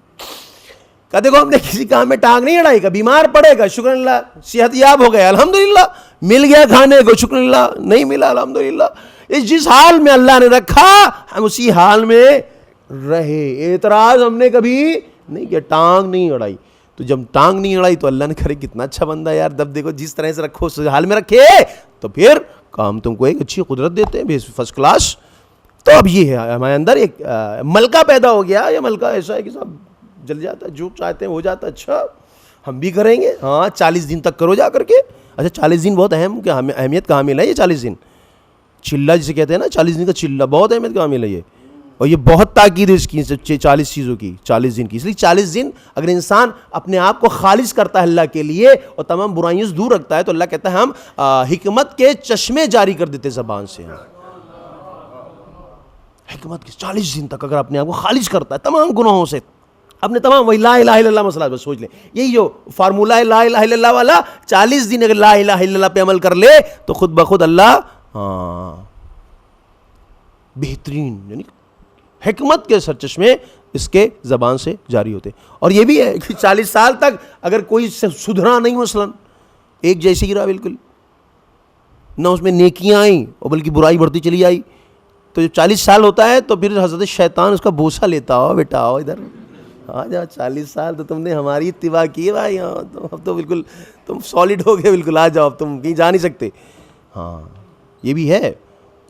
کہ دیکھو ہم نے کسی کام میں ٹانگ نہیں اڑائی. کا بیمار پڑے گا شکر اللہ, صحت یاب ہو گیا الحمدللہ, مل گیا کھانے کو شکر اللہ, نہیں ملا الحمدللہ. جس حال میں اللہ نے رکھا ہم اسی حال میں رہے. اعتراض ہم نے کبھی نہیں کیا, ٹانگ نہیں اڑائی. تو جب ٹانگ نہیں اڑائی تو اللہ نے کرے کتنا اچھا بندہ یار, جب دیکھو جس طرح سے رکھو اس حال میں رکھے تو پھر کام تم کو ایک اچھی قدرت دیتے ہیں, فرسٹ کلاس. تو اب یہ ہے ہمارے اندر ایک ملکہ پیدا ہو گیا. یہ ملکہ ایسا ہے کہ صاحب جل جاتا ہے, جو چاہتے ہیں ہو جاتا ہے. اچھا ہم بھی کریں گے, ہاں 40 دن تک کرو جا کر کے. اچھا 40 دن بہت اہمیت کا حامل ہے یہ 40 دن. چلہ جسے کہتے ہیں نا, 40 دن کا چلہ بہت اہمیت کا حامل ہے یہ, اور یہ بہت تاکید ہے اس کی 40 چیزوں کی, 40 دن کی. اس لیے 40 دن اگر انسان اپنے آپ کو خالص کرتا ہے اللہ کے لیے اور تمام برائیوں سے دور رکھتا ہے تو اللہ کہتا ہے ہم حکمت کے چشمے جاری کر دیتے زبان سے. حکمت کے 40 دن تک اگر اپنے آپ کو خالص کرتا ہے تمام گناہوں سے, اپنے تمام وہی لا الہ الا اللہ مسئلہ بس سوچ لیں, یہی جو فارمولہ ہے لا الہ الا اللہ والا, 40 دن اگر لا الہ الا اللہ پہ عمل کر لے تو خود بخود اللہ بہترین یعنی حکمت کے سرچشمے اس کے زبان سے جاری ہوتے. اور یہ بھی ہے کہ 40 سال تک اگر کوئی سدھرا نہیں, مثلا ایک جیسی ہی رہا بالکل, نہ اس میں نیکیاں آئیں اور بلکہ برائی بڑھتی چلی آئی, تو جو 40 سال ہوتا ہے تو پھر حضرت شیطان اس کا بوسہ لیتا ہو، بیٹا آؤ ادھر آ جاؤ، 40 سال تو تم نے ہماری اتباع کی ہے بھائی، ہاں اب تو بالکل تم سالڈ ہو گئے، بالکل آ جاؤ، اب تم کہیں جا نہیں سکتے. ہاں یہ بھی ہے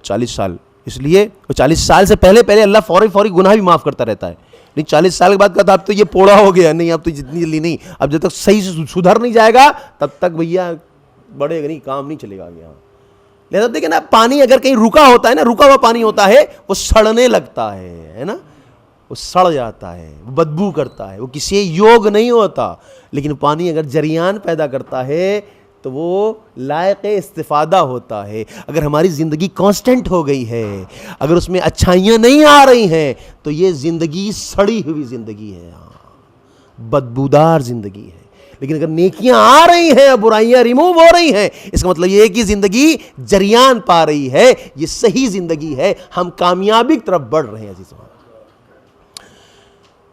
40 سال، اس لیے 40 سال سے پہلے اللہ فوری گناہ بھی معاف کرتا رہتا ہے. نہیں 40 سال کے بعد کہتا اب تو یہ پوڑا ہو گیا، نہیں اب تو جتنی جلدی نہیں، اب جب تک صحیح سے سدھر نہیں جائے گا تب تک بھیا بڑھے گا نہیں، کام نہیں چلے گا آگے. لہذا دیکھیں نا، پانی اگر کہیں رکا ہوتا ہے نا، رکا ہوا پانی ہوتا ہے وہ سڑنے لگتا ہے نا، وہ سڑ جاتا ہے، وہ بدبو کرتا ہے، وہ کسی یوگ نہیں ہوتا. لیکن پانی اگر جریان پیدا کرتا ہے تو وہ لائق استفادہ ہوتا ہے. اگر ہماری زندگی کانسٹنٹ ہو گئی ہے، اگر اس میں اچھائیاں نہیں آ رہی ہیں تو یہ زندگی سڑی ہوئی زندگی ہے، بدبودار زندگی ہے. لیکن اگر نیکیاں آ رہی ہیں، برائیاں ریموو ہو رہی ہیں، اس کا مطلب یہ ہے کہ زندگی جریان پا رہی ہے، یہ صحیح زندگی ہے، ہم کامیابی کی طرف بڑھ رہے ہیں عزیزو،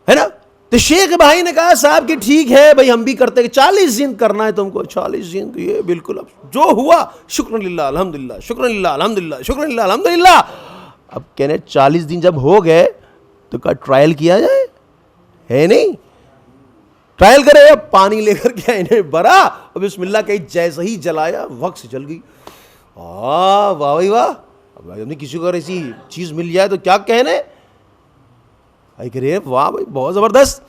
ہے نا. تو شیخ بھائی نے کہا صاحب کہ ٹھیک ہے بھائی، ہم بھی کرتے کہ 40 دن کرنا ہے تم کو، 40 دن یہ بالکل اب جو ہوا شکر للہ الحمدللہ، شکر للہ الحمدللہ، شکر للہ الحمدللہ. اب کہنے 40 دن جب ہو گئے تو کہا ٹرائل کیا جائے، ہے نہیں ٹرائل کرے. اب پانی لے کر کے انہیں بھرا اور بسم اللہ کہیں جیسے ہی جلایا وقت سے جل گئی. واہ بھائی واہ، اب ہمیں کسی کو ایسی چیز مل جائے تو کیا کہنے، واہ بھائی بہت زبردست.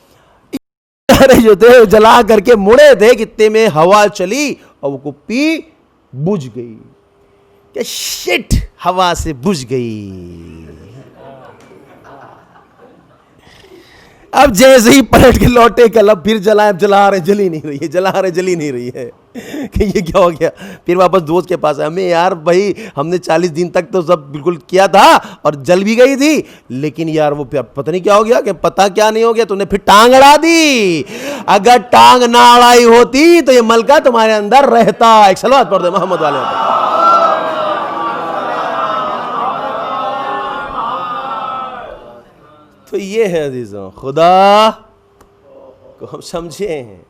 جو تھے جلا کر کے مڑے تھے، کتنے میں ہوا چلی اور وہ کپی بجھ گئی. کہ شٹ، ہوا سے بجھ گئی. اب جیسے ہی پلٹ کے لوٹے کلب پھر جلا رہے جلی نہیں رہی ہے، جلا رہے جلی نہیں رہی ہے کہ یہ کیا ہو گیا. پھر واپس دوست کے پاس ہمیں یار بھائی ہم نے 40 دن تک تو سب بالکل کیا تھا اور جل بھی گئی تھی، لیکن یار وہ پتہ نہیں کیا ہو گیا. کہ پتہ کیا نہیں ہو گیا، تم نے پھر ٹانگ اڑا دی. اگر ٹانگ نہ اڑائی ہوتی تو یہ ملکہ تمہارے اندر رہتا. ایک صلوات پڑھ دے محمد والے پر. تو یہ ہے عزیزوں، خدا کو ہم سمجھیں ہیں،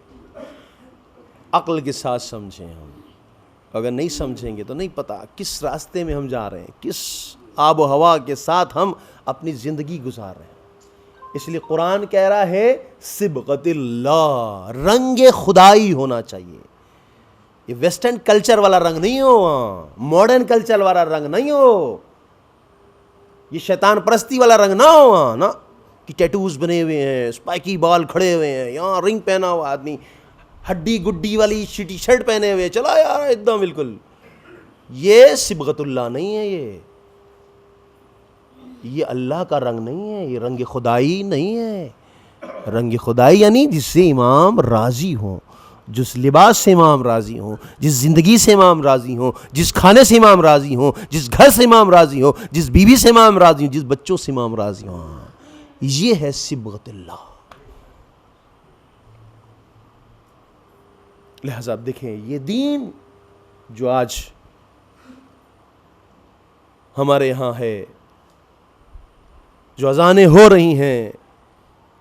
عقل کے ساتھ سمجھیں. ہم اگر نہیں سمجھیں گے تو نہیں پتا کس راستے میں ہم جا رہے ہیں، کس آب و ہوا کے ساتھ ہم اپنی زندگی گزار رہے ہیں. اس لیے قرآن کہہ رہا ہے صبغت اللہ، رنگ خدائی ہونا چاہیے. یہ ویسٹرن کلچر والا رنگ نہیں ہو، ماڈرن کلچر والا رنگ نہیں ہو، یہ شیطان پرستی والا رنگ نہ ہو نا، کہ ٹیٹوز بنے ہوئے ہیں، اسپائکی بال کھڑے ہوئے ہیں، یہاں رنگ پہنا ہوا آدمی ہڈی گڈی والی ٹی شرٹ پہنے ہوئے چلا یار ایک دم بالکل. یہ صبغت اللہ نہیں ہے، یہ اللہ کا رنگ نہیں ہے، یہ رنگ خدائی نہیں ہے. رنگ خدائی یعنی جس سے امام راضی ہوں، جس لباس سے امام راضی ہوں، جس زندگی سے امام راضی ہوں، جس کھانے سے امام راضی ہوں، جس گھر سے امام راضی ہوں، جس بیوی سے امام راضی ہوں، جس بچوں سے امام راضی ہوں. یہ ہے صبغت اللہ. لہذا آپ دیکھیں یہ دین جو آج ہمارے یہاں ہے، جو اذانیں ہو رہی ہیں،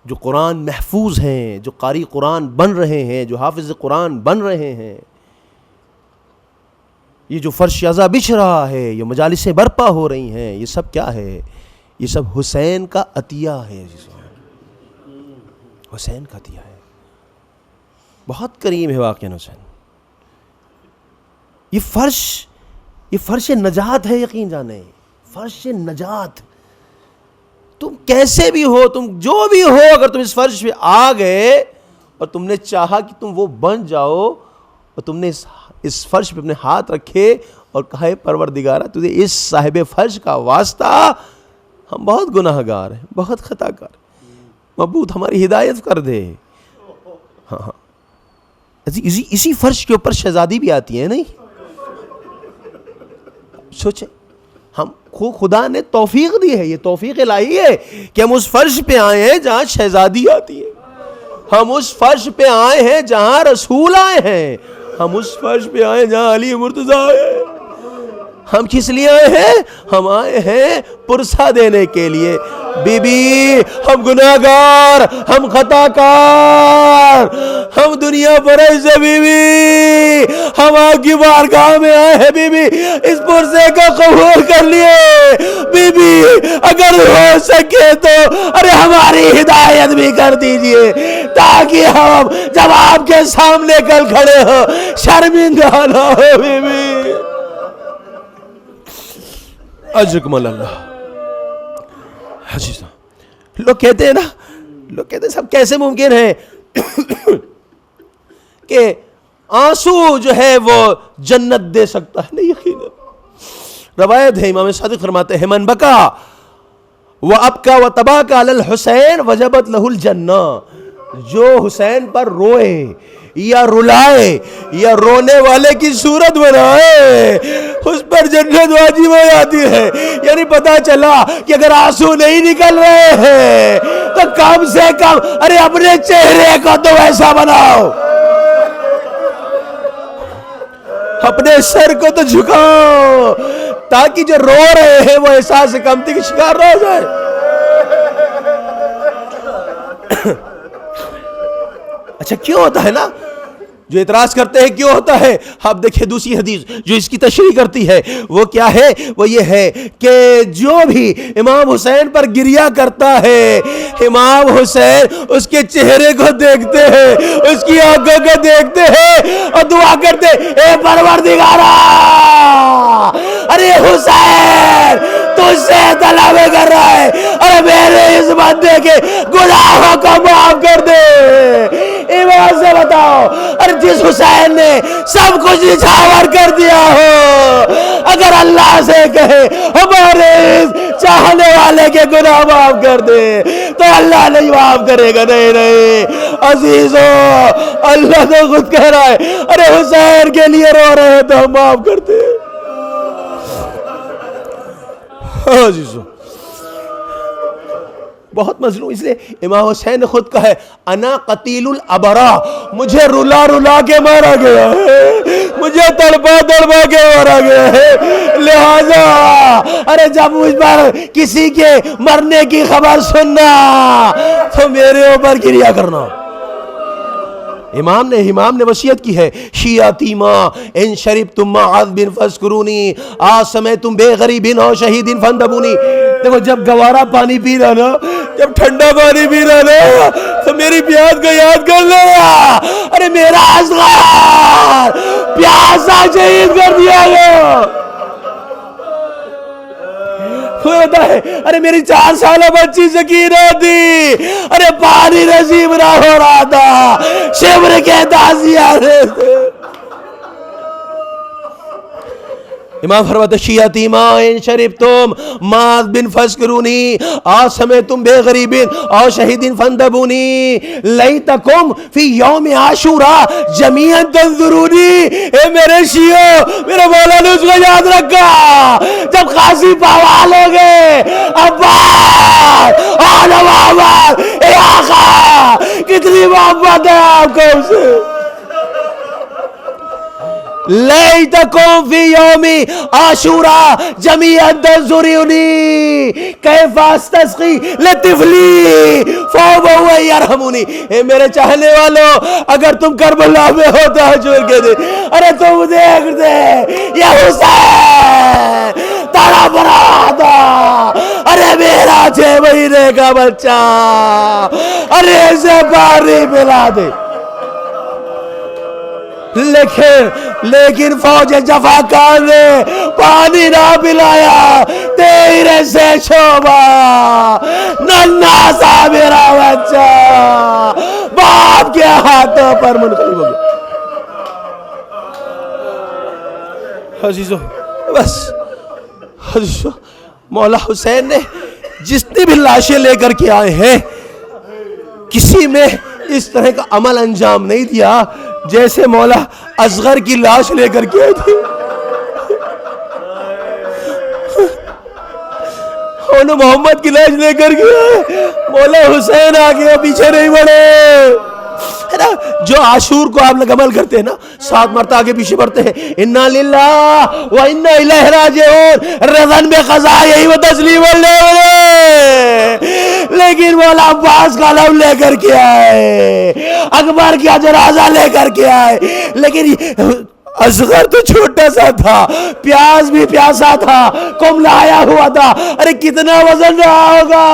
جو قرآن محفوظ ہیں، جو قاری قرآن بن رہے ہیں، جو حافظ قرآن بن رہے ہیں، یہ جو فرش عزا بچھ رہا ہے، یہ مجالسیں برپا ہو رہی ہیں، یہ سب کیا ہے؟ یہ سب حسین کا عطیہ ہے. حسین کا عطیہ ہے، بہت کریم ہے واقعہ حسین. یہ فرش نجات ہے، یقین جانے فرش نجات. تم کیسے بھی ہو، تم جو بھی ہو، اگر تم اس فرش پہ آ گئے اور تم نے چاہا کہ تم وہ بن جاؤ، اور تم نے اس فرش پہ اپنے ہاتھ رکھے اور کہا ہے پروردگارہ تجھے اس صاحب فرش کا واسطہ، ہم بہت گناہ گار ہیں، بہت خطا کار، معبود ہماری ہدایت کر دے. ہاں اسی فرش کے اوپر شہزادی بھی آتی ہے. نہیں سوچیں، ہم خدا نے توفیق دی ہے، یہ توفیق الہی ہے کہ ہم اس فرش پہ آئے ہیں جہاں شہزادی آتی ہے. ہم اس فرش پہ آئے ہیں جہاں رسول آئے ہیں. ہم اس فرش پہ آئے ہیں جہاں علی مرتضیٰ آئے ہیں. ہم کس لیے آئے ہیں؟ ہم آئے ہیں پرسہ دینے کے لیے. بی بی ہم گناہگار، ہم خطا کار، ہم دنیا پرست ہے بی بی، ہم آپ کی بارگاہ میں آئے ہیں بی بی، اس پرسے کو قبول کر لیے بی بی، اگر ہو سکے تو ارے ہماری ہدایت بھی کر دیجئے تاکہ ہم جب آپ کے سامنے کل کھڑے ہو شرمندہ نہ ہو بی بی۔ اجرکم اللہ۔ لوگ کہتے ہیں نا، لوگ کہتے ہیں سب کیسے ممکن ہے کہ آنسو جو ہے وہ جنت دے سکتا ہے؟ نہیں، یقینا روایت ہے، امام صادق فرماتے ہیں من بکا وابکا وتباکا علی الحسین وجبت لہ الجنہ، جو حسین پر روئے یا رلائے یا رونے والے کی صورت بنائے اس پر جنت واجب ہو جاتی ہے۔ یعنی پتا چلا کہ اگر آنسو نہیں نکل رہے ہیں تو کم سے کم ارے اپنے چہرے کو تو ایسا بناؤ، اپنے سر کو تو جھکاؤ تاکہ جو رو رہے ہیں وہ احساس کمتی کا شکار نہ ہو جائے۔ اچھا کیوں ہوتا ہے نا، جو اعتراض کرتے ہیں کیوں ہوتا ہے؟ آپ دیکھیں دوسری حدیث جو اس کی تشریح کرتی ہے وہ کیا ہے؟ وہ یہ ہے کہ جو بھی امام حسین پر گریہ کرتا ہے، امام حسین اس کے چہرے کو دیکھتے ہیں، اس کی آنکھوں کو دیکھتے ہیں اور دعا کرتے اے پروردگارا، ارے حسین تجھ سے طلب کر رہا ہے، ارے میرے اس بندے کے گناہوں کو معاف کر دے۔ ایمان سے بتاؤ، اور جس حسین نے سب کچھ نچھاور کر دیا ہو، اگر اللہ سے کہے ہمارے چاہنے والے کے گناہ معاف کر دے تو اللہ نہیں معاف کرے گا۔ نہیں نہیں عزیزو، اللہ تو خود کہہ رہا ہے ارے حسین کے لیے رو رہے ہیں تو ہم معاف کرتے ہیں۔ عزیزو بہت مظلوم، اس لئے امام حسین نے خود کہا ہے انا قتیل الابرا، مجھے رلا رلا کے مارا گیا ہے، مجھے تڑپا تڑپا کے مارا گیا ہے، لہذا ارے جب مجھ پر کسی کے مرنے کی خبر سننا تو میرے اوپر گریہ کرنا۔ امام نے وصیت کی ہے شیعتی ماں ان شربتم معاذ بن فذکرونی آسمیتم بے غریب او شہید فندبونی۔ دیکھو جب گوارا پانی پی رہا نا، جب ٹھنڈا پانی پی رہا نا تو میری پیاس کو یاد کر لیا، ارے میرا اصغر پیاسا شہید کر دیا گیا۔ ہوتا ہے ارے میری 4 سالہ بچی سکینہ تھی، ارے پانی نصیب نہ ہو رہا تھا، شبر کے تعزیے تھے۔ امام فرماتے شیعتی ما ان شربتم معاذ بن فذکرونی آسمیتم بے غریب او شہید فندبونی لیتکم فی یوم عاشوراء جمیعا تنظرونی۔ اے میرے شیعو، میرے مولا نے اس کو یاد رکھا جب قاضی پاوال ہو گئے، عباس آل محمد، اے آقا کتنی محبت ہے آپ کو ہم سے۔ لیتکم فی یوم عاشوراء جمیعا تنظرونی کیف استسقی لطفلی فهو یرحمونی۔ اے میرے چاہنے والوں، اگر تم کربلا میں ہو تہجد کے دن، ارے تم دیکھتے یہ حسین تڑپ رہا تھا، ارے میرا 6 مہینے کا بچہ، ارے اسے پانی پلا دے۔ لیکن فوج جفاکار نے پانی نہ پلایا، تیرے سے شعبہ ننھا سا میرا بچہ باپ کے ہاتھوں پر منقلب ہو گیا۔ عزیزو بس عزیزو، مولا حسین نے جتنی بھی لاشیں لے کر کے آئے ہیں کسی میں اس طرح کا عمل انجام نہیں دیا جیسے مولا اصغر کی لاش لے کر کے آئے تھے۔ انہوں محمد کی لاش لے کر کے آئے، مولا حسین آگے پیچھے نہیں بڑھے، ہے نا؟ جو عاشور کو آپ لوگ عمل کرتے ہیں نا، 7 مرتبہ آگے پیچھے بڑھتے ہیں، انا للہ و انا الیہ راجعون، رضن بے قضاء و تسلیم اللہ علیہ۔ لیکن مولا عباس کا لب لے کر کے آئے، اکبر کا جنازہ لے کر کے آئے، لیکن اصغر تو چھوٹا سا تھا، پیاس بھی پیاسا تھا، کم لایا ہوا تھا، ارے کتنا وزن رہا ہوگا،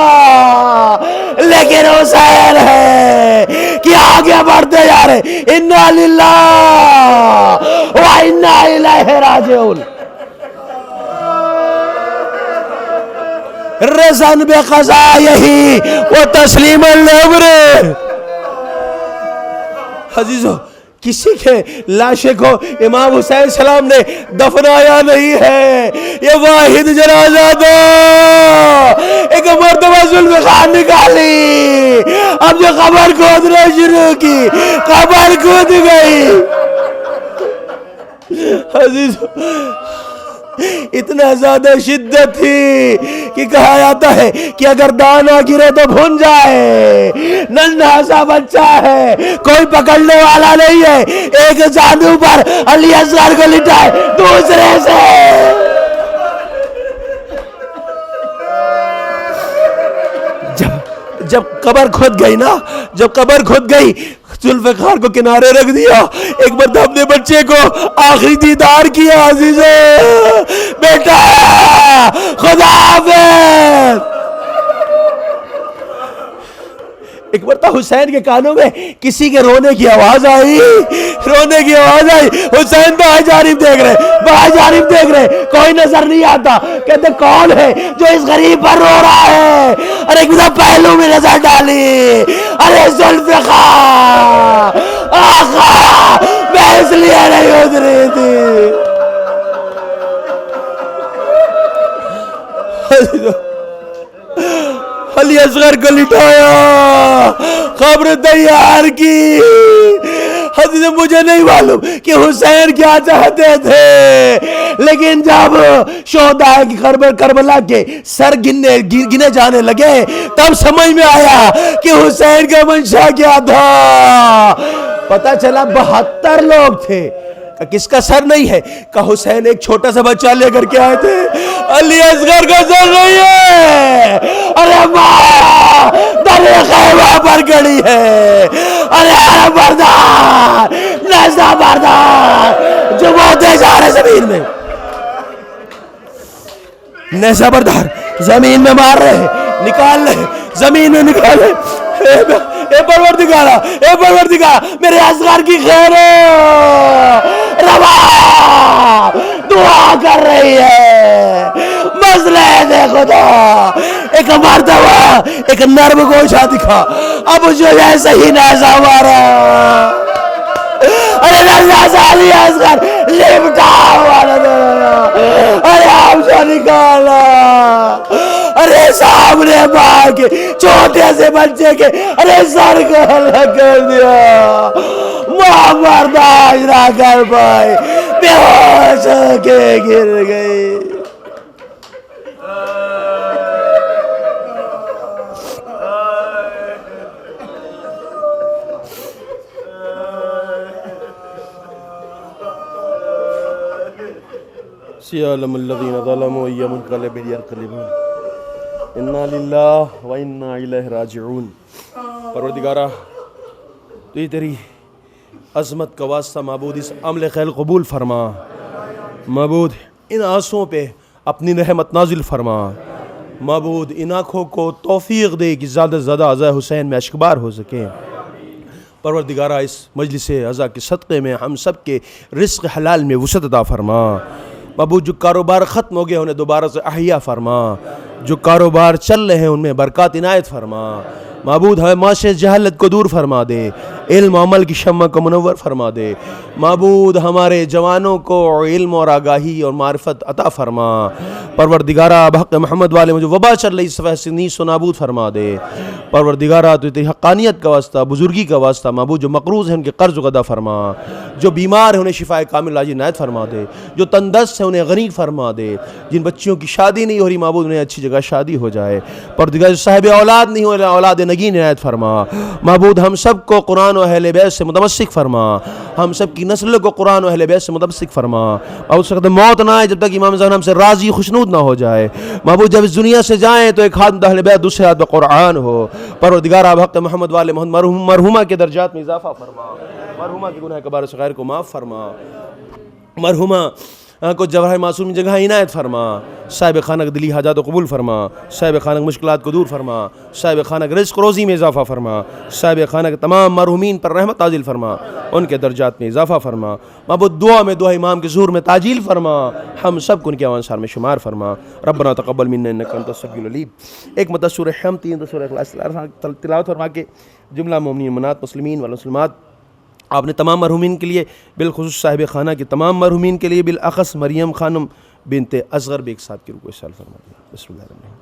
لیکن حسین ہے کہ آگے بڑھتے جا رہے، انا للہ و انا الیہ راجعون، رضاً بقضائہ و تسلیما لامرہ۔ عزیزو، کسی کے لاشے کو امام حسین سلام نے دفنایا نہیں ہے، یہ واحد جنازہ دو، ایک مرتبہ ذوالفقار نکالی، اب جو قبر کھودنا شروع کی، قبر کھود گئی۔ عزیزو، اتنا زیادہ شدت تھی کہ کہا جاتا ہے کہ اگر دانا گرے تو بھن جائے، ننھا سا بچہ ہے، کوئی پکڑنے والا نہیں ہے، ایک جانو پر علی اصغر کو لٹائے، دوسرے سے جب قبر کھود گئی نا، جب قبر کھود گئی، ذوالفقار کو کنارے رکھ دیا، ایک مرتبہ اپنے بچے کو آخری دیدار کیا، عزیزے بیٹا خدا حافظ۔ ایک مرتبہ حسین کے کانوں میں کسی کے رونے کی آواز آئی، رونے کی آواز آئی، حسین باہر جانب دیکھ رہے، باہر جانب دیکھ رہے، کوئی نظر نہیں آتا، کہتے کون ہے جو اس غریب پر رو رہا ہے؟ ارے ایک مرتبہ پہلو میں نظر ڈالی، ارے ذوالفقار آقا، میں اس لیے نہیں اتری تھی۔ علی اصغر کو لٹایا، قبر تیار کی۔ حضرت مجھے نہیں معلوم کہ حسین کیا چاہتے تھے، لیکن جب شہداء کی کربلا کے سر گنے جانے لگے تب سمجھ میں آیا کہ حسین کا منشا کیا تھا۔ پتہ چلا 72 لوگ تھے، کس کا سر نہیں ہے؟ کہ حسین ایک چھوٹا سا بچہ لے کر کے آئے تھے، علی اصغر کا سر نہیں ہے، ارے ماں در خیمہ پر کھڑی ہے، ارے حرم بردار، نیزہ بردار، جو موتے جا رہے زمین میں، نیزہ بردار زمین میں مار رہے، نکال رہے، زمین میں نکال رہے، اے پروردگار میرے اصغر کی خیر روا دعا کر رہی ہے، مسئلہ دے خدا۔ ایک مرتبہ ایک نرم گوشہ دکھا، اب جو جیسے ہی نیزہ مارا، ارے نیزہ علی اصغر لپٹا ہوا ارے آپ سے نکالا، ارے سامنے ماں کے چھوٹے سے بچے کے ارے سر کو الگ کر دیا، ماں برداشت نہ کر پائی، بے ہوش ہو کے گر گئی۔ سیعلم الذین ظلموا ای منقلب یرقلبون، انا للہ و انا الیہ راجعون۔ پروردگارہ تو یہ تیری عظمت کا واسطہ معبود اس عمل خیر قبول فرما، معبود ان آنسوں پہ اپنی رحمت نازل فرما، معبود ان آنکھوں کو توفیق دے کہ زیادہ سے زیادہ عزا حسین میں اشکبار ہو سکے۔ پروردگارہ اس مجلس عزا کے صدقے میں ہم سب کے رزق حلال میں وسعت عطا فرما، معبود جو کاروبار ختم ہو گئے انہیں دوبارہ سے احیا فرما، جو کاروبار چل رہے ہیں ان میں برکات عنایت فرما، معبود ہمیں معاشرے جہالت کو دور فرما دے، علم و عمل کی شمع کو منور فرما دے، معبود ہمارے جوانوں کو علم اور آگاہی اور معرفت عطا فرما، پروردگارہ بحق محمد والے میں جو وبا چل رہی صفحہ سے نیست و نابود فرما دے، پروردگارہ تو تیری حقانیت کا واسطہ، بزرگی کا واسطہ، معبود جو مقروض ہیں ان کے قرض غدا فرما، جو بیمار ہیں انہیں شفاء کامل عاجل عنایت فرما دے، جو تندرست ہیں انہیں غنی فرما دے، جن بچیوں کی شادی نہیں ہو رہی معبود انہیں اچھی جگہ جگہ شادی ہو جائے۔ پروردگار صاحب اولاد نہیں ہو اولاد نگین عنایت فرما۔ معبود ہم سب کو قرآن و اہل بیت سے متمسک فرما، ہم سب کی نسل کو قرآن و اہل بیت سے متمسک فرما۔ اور اس وقت موت نہ آئے جب تک امام زمان ہم سے راضی خوشنود نہ ہو جائے۔ معبود جب اس دنیا سے جائیں تو ایک ہاتھ اہل بیت دوسرے ہاتھ قرآن ہو۔ پروردگار آپ حق محمد والے محمد مرحومہ کے درجات میں اضافہ فرما، مرحومہ کے گناہ کبائر صغائر کو معاف فرما، مرحومہ کو جواہر معصوم جگہ عنایت فرما، صاحب خانہ دلی حاجات و قبول فرما، صاحب خانہ مشکلات کو دور فرما، صاحب خانہ رزق روزی میں اضافہ فرما، صاحب خانہ کے تمام مرحومین پر رحمت نازل فرما، ان کے درجات میں اضافہ فرما۔ معبود دعا میں دعا امام کے ظہور میں تعجیل فرما، ہم سب کو ان کے انصار میں شمار فرما۔ ربنا تقبل منا انک انت السمیع العلیم۔ ایک مرتبہ سورہ حم 3 سورہ اخلاص تلاوت فرما کے جملہ مومنین منات مسلمین والمسلمات آپ نے تمام مرحومین کے لیے بالخصوص صاحب خانہ کے تمام مرحومین کے لیے بالاخص مریم خانم بنت اصغر بیگ صاحب کے روح ارسال فرما دیا۔ بسم اللہ الرحمن الرحیم۔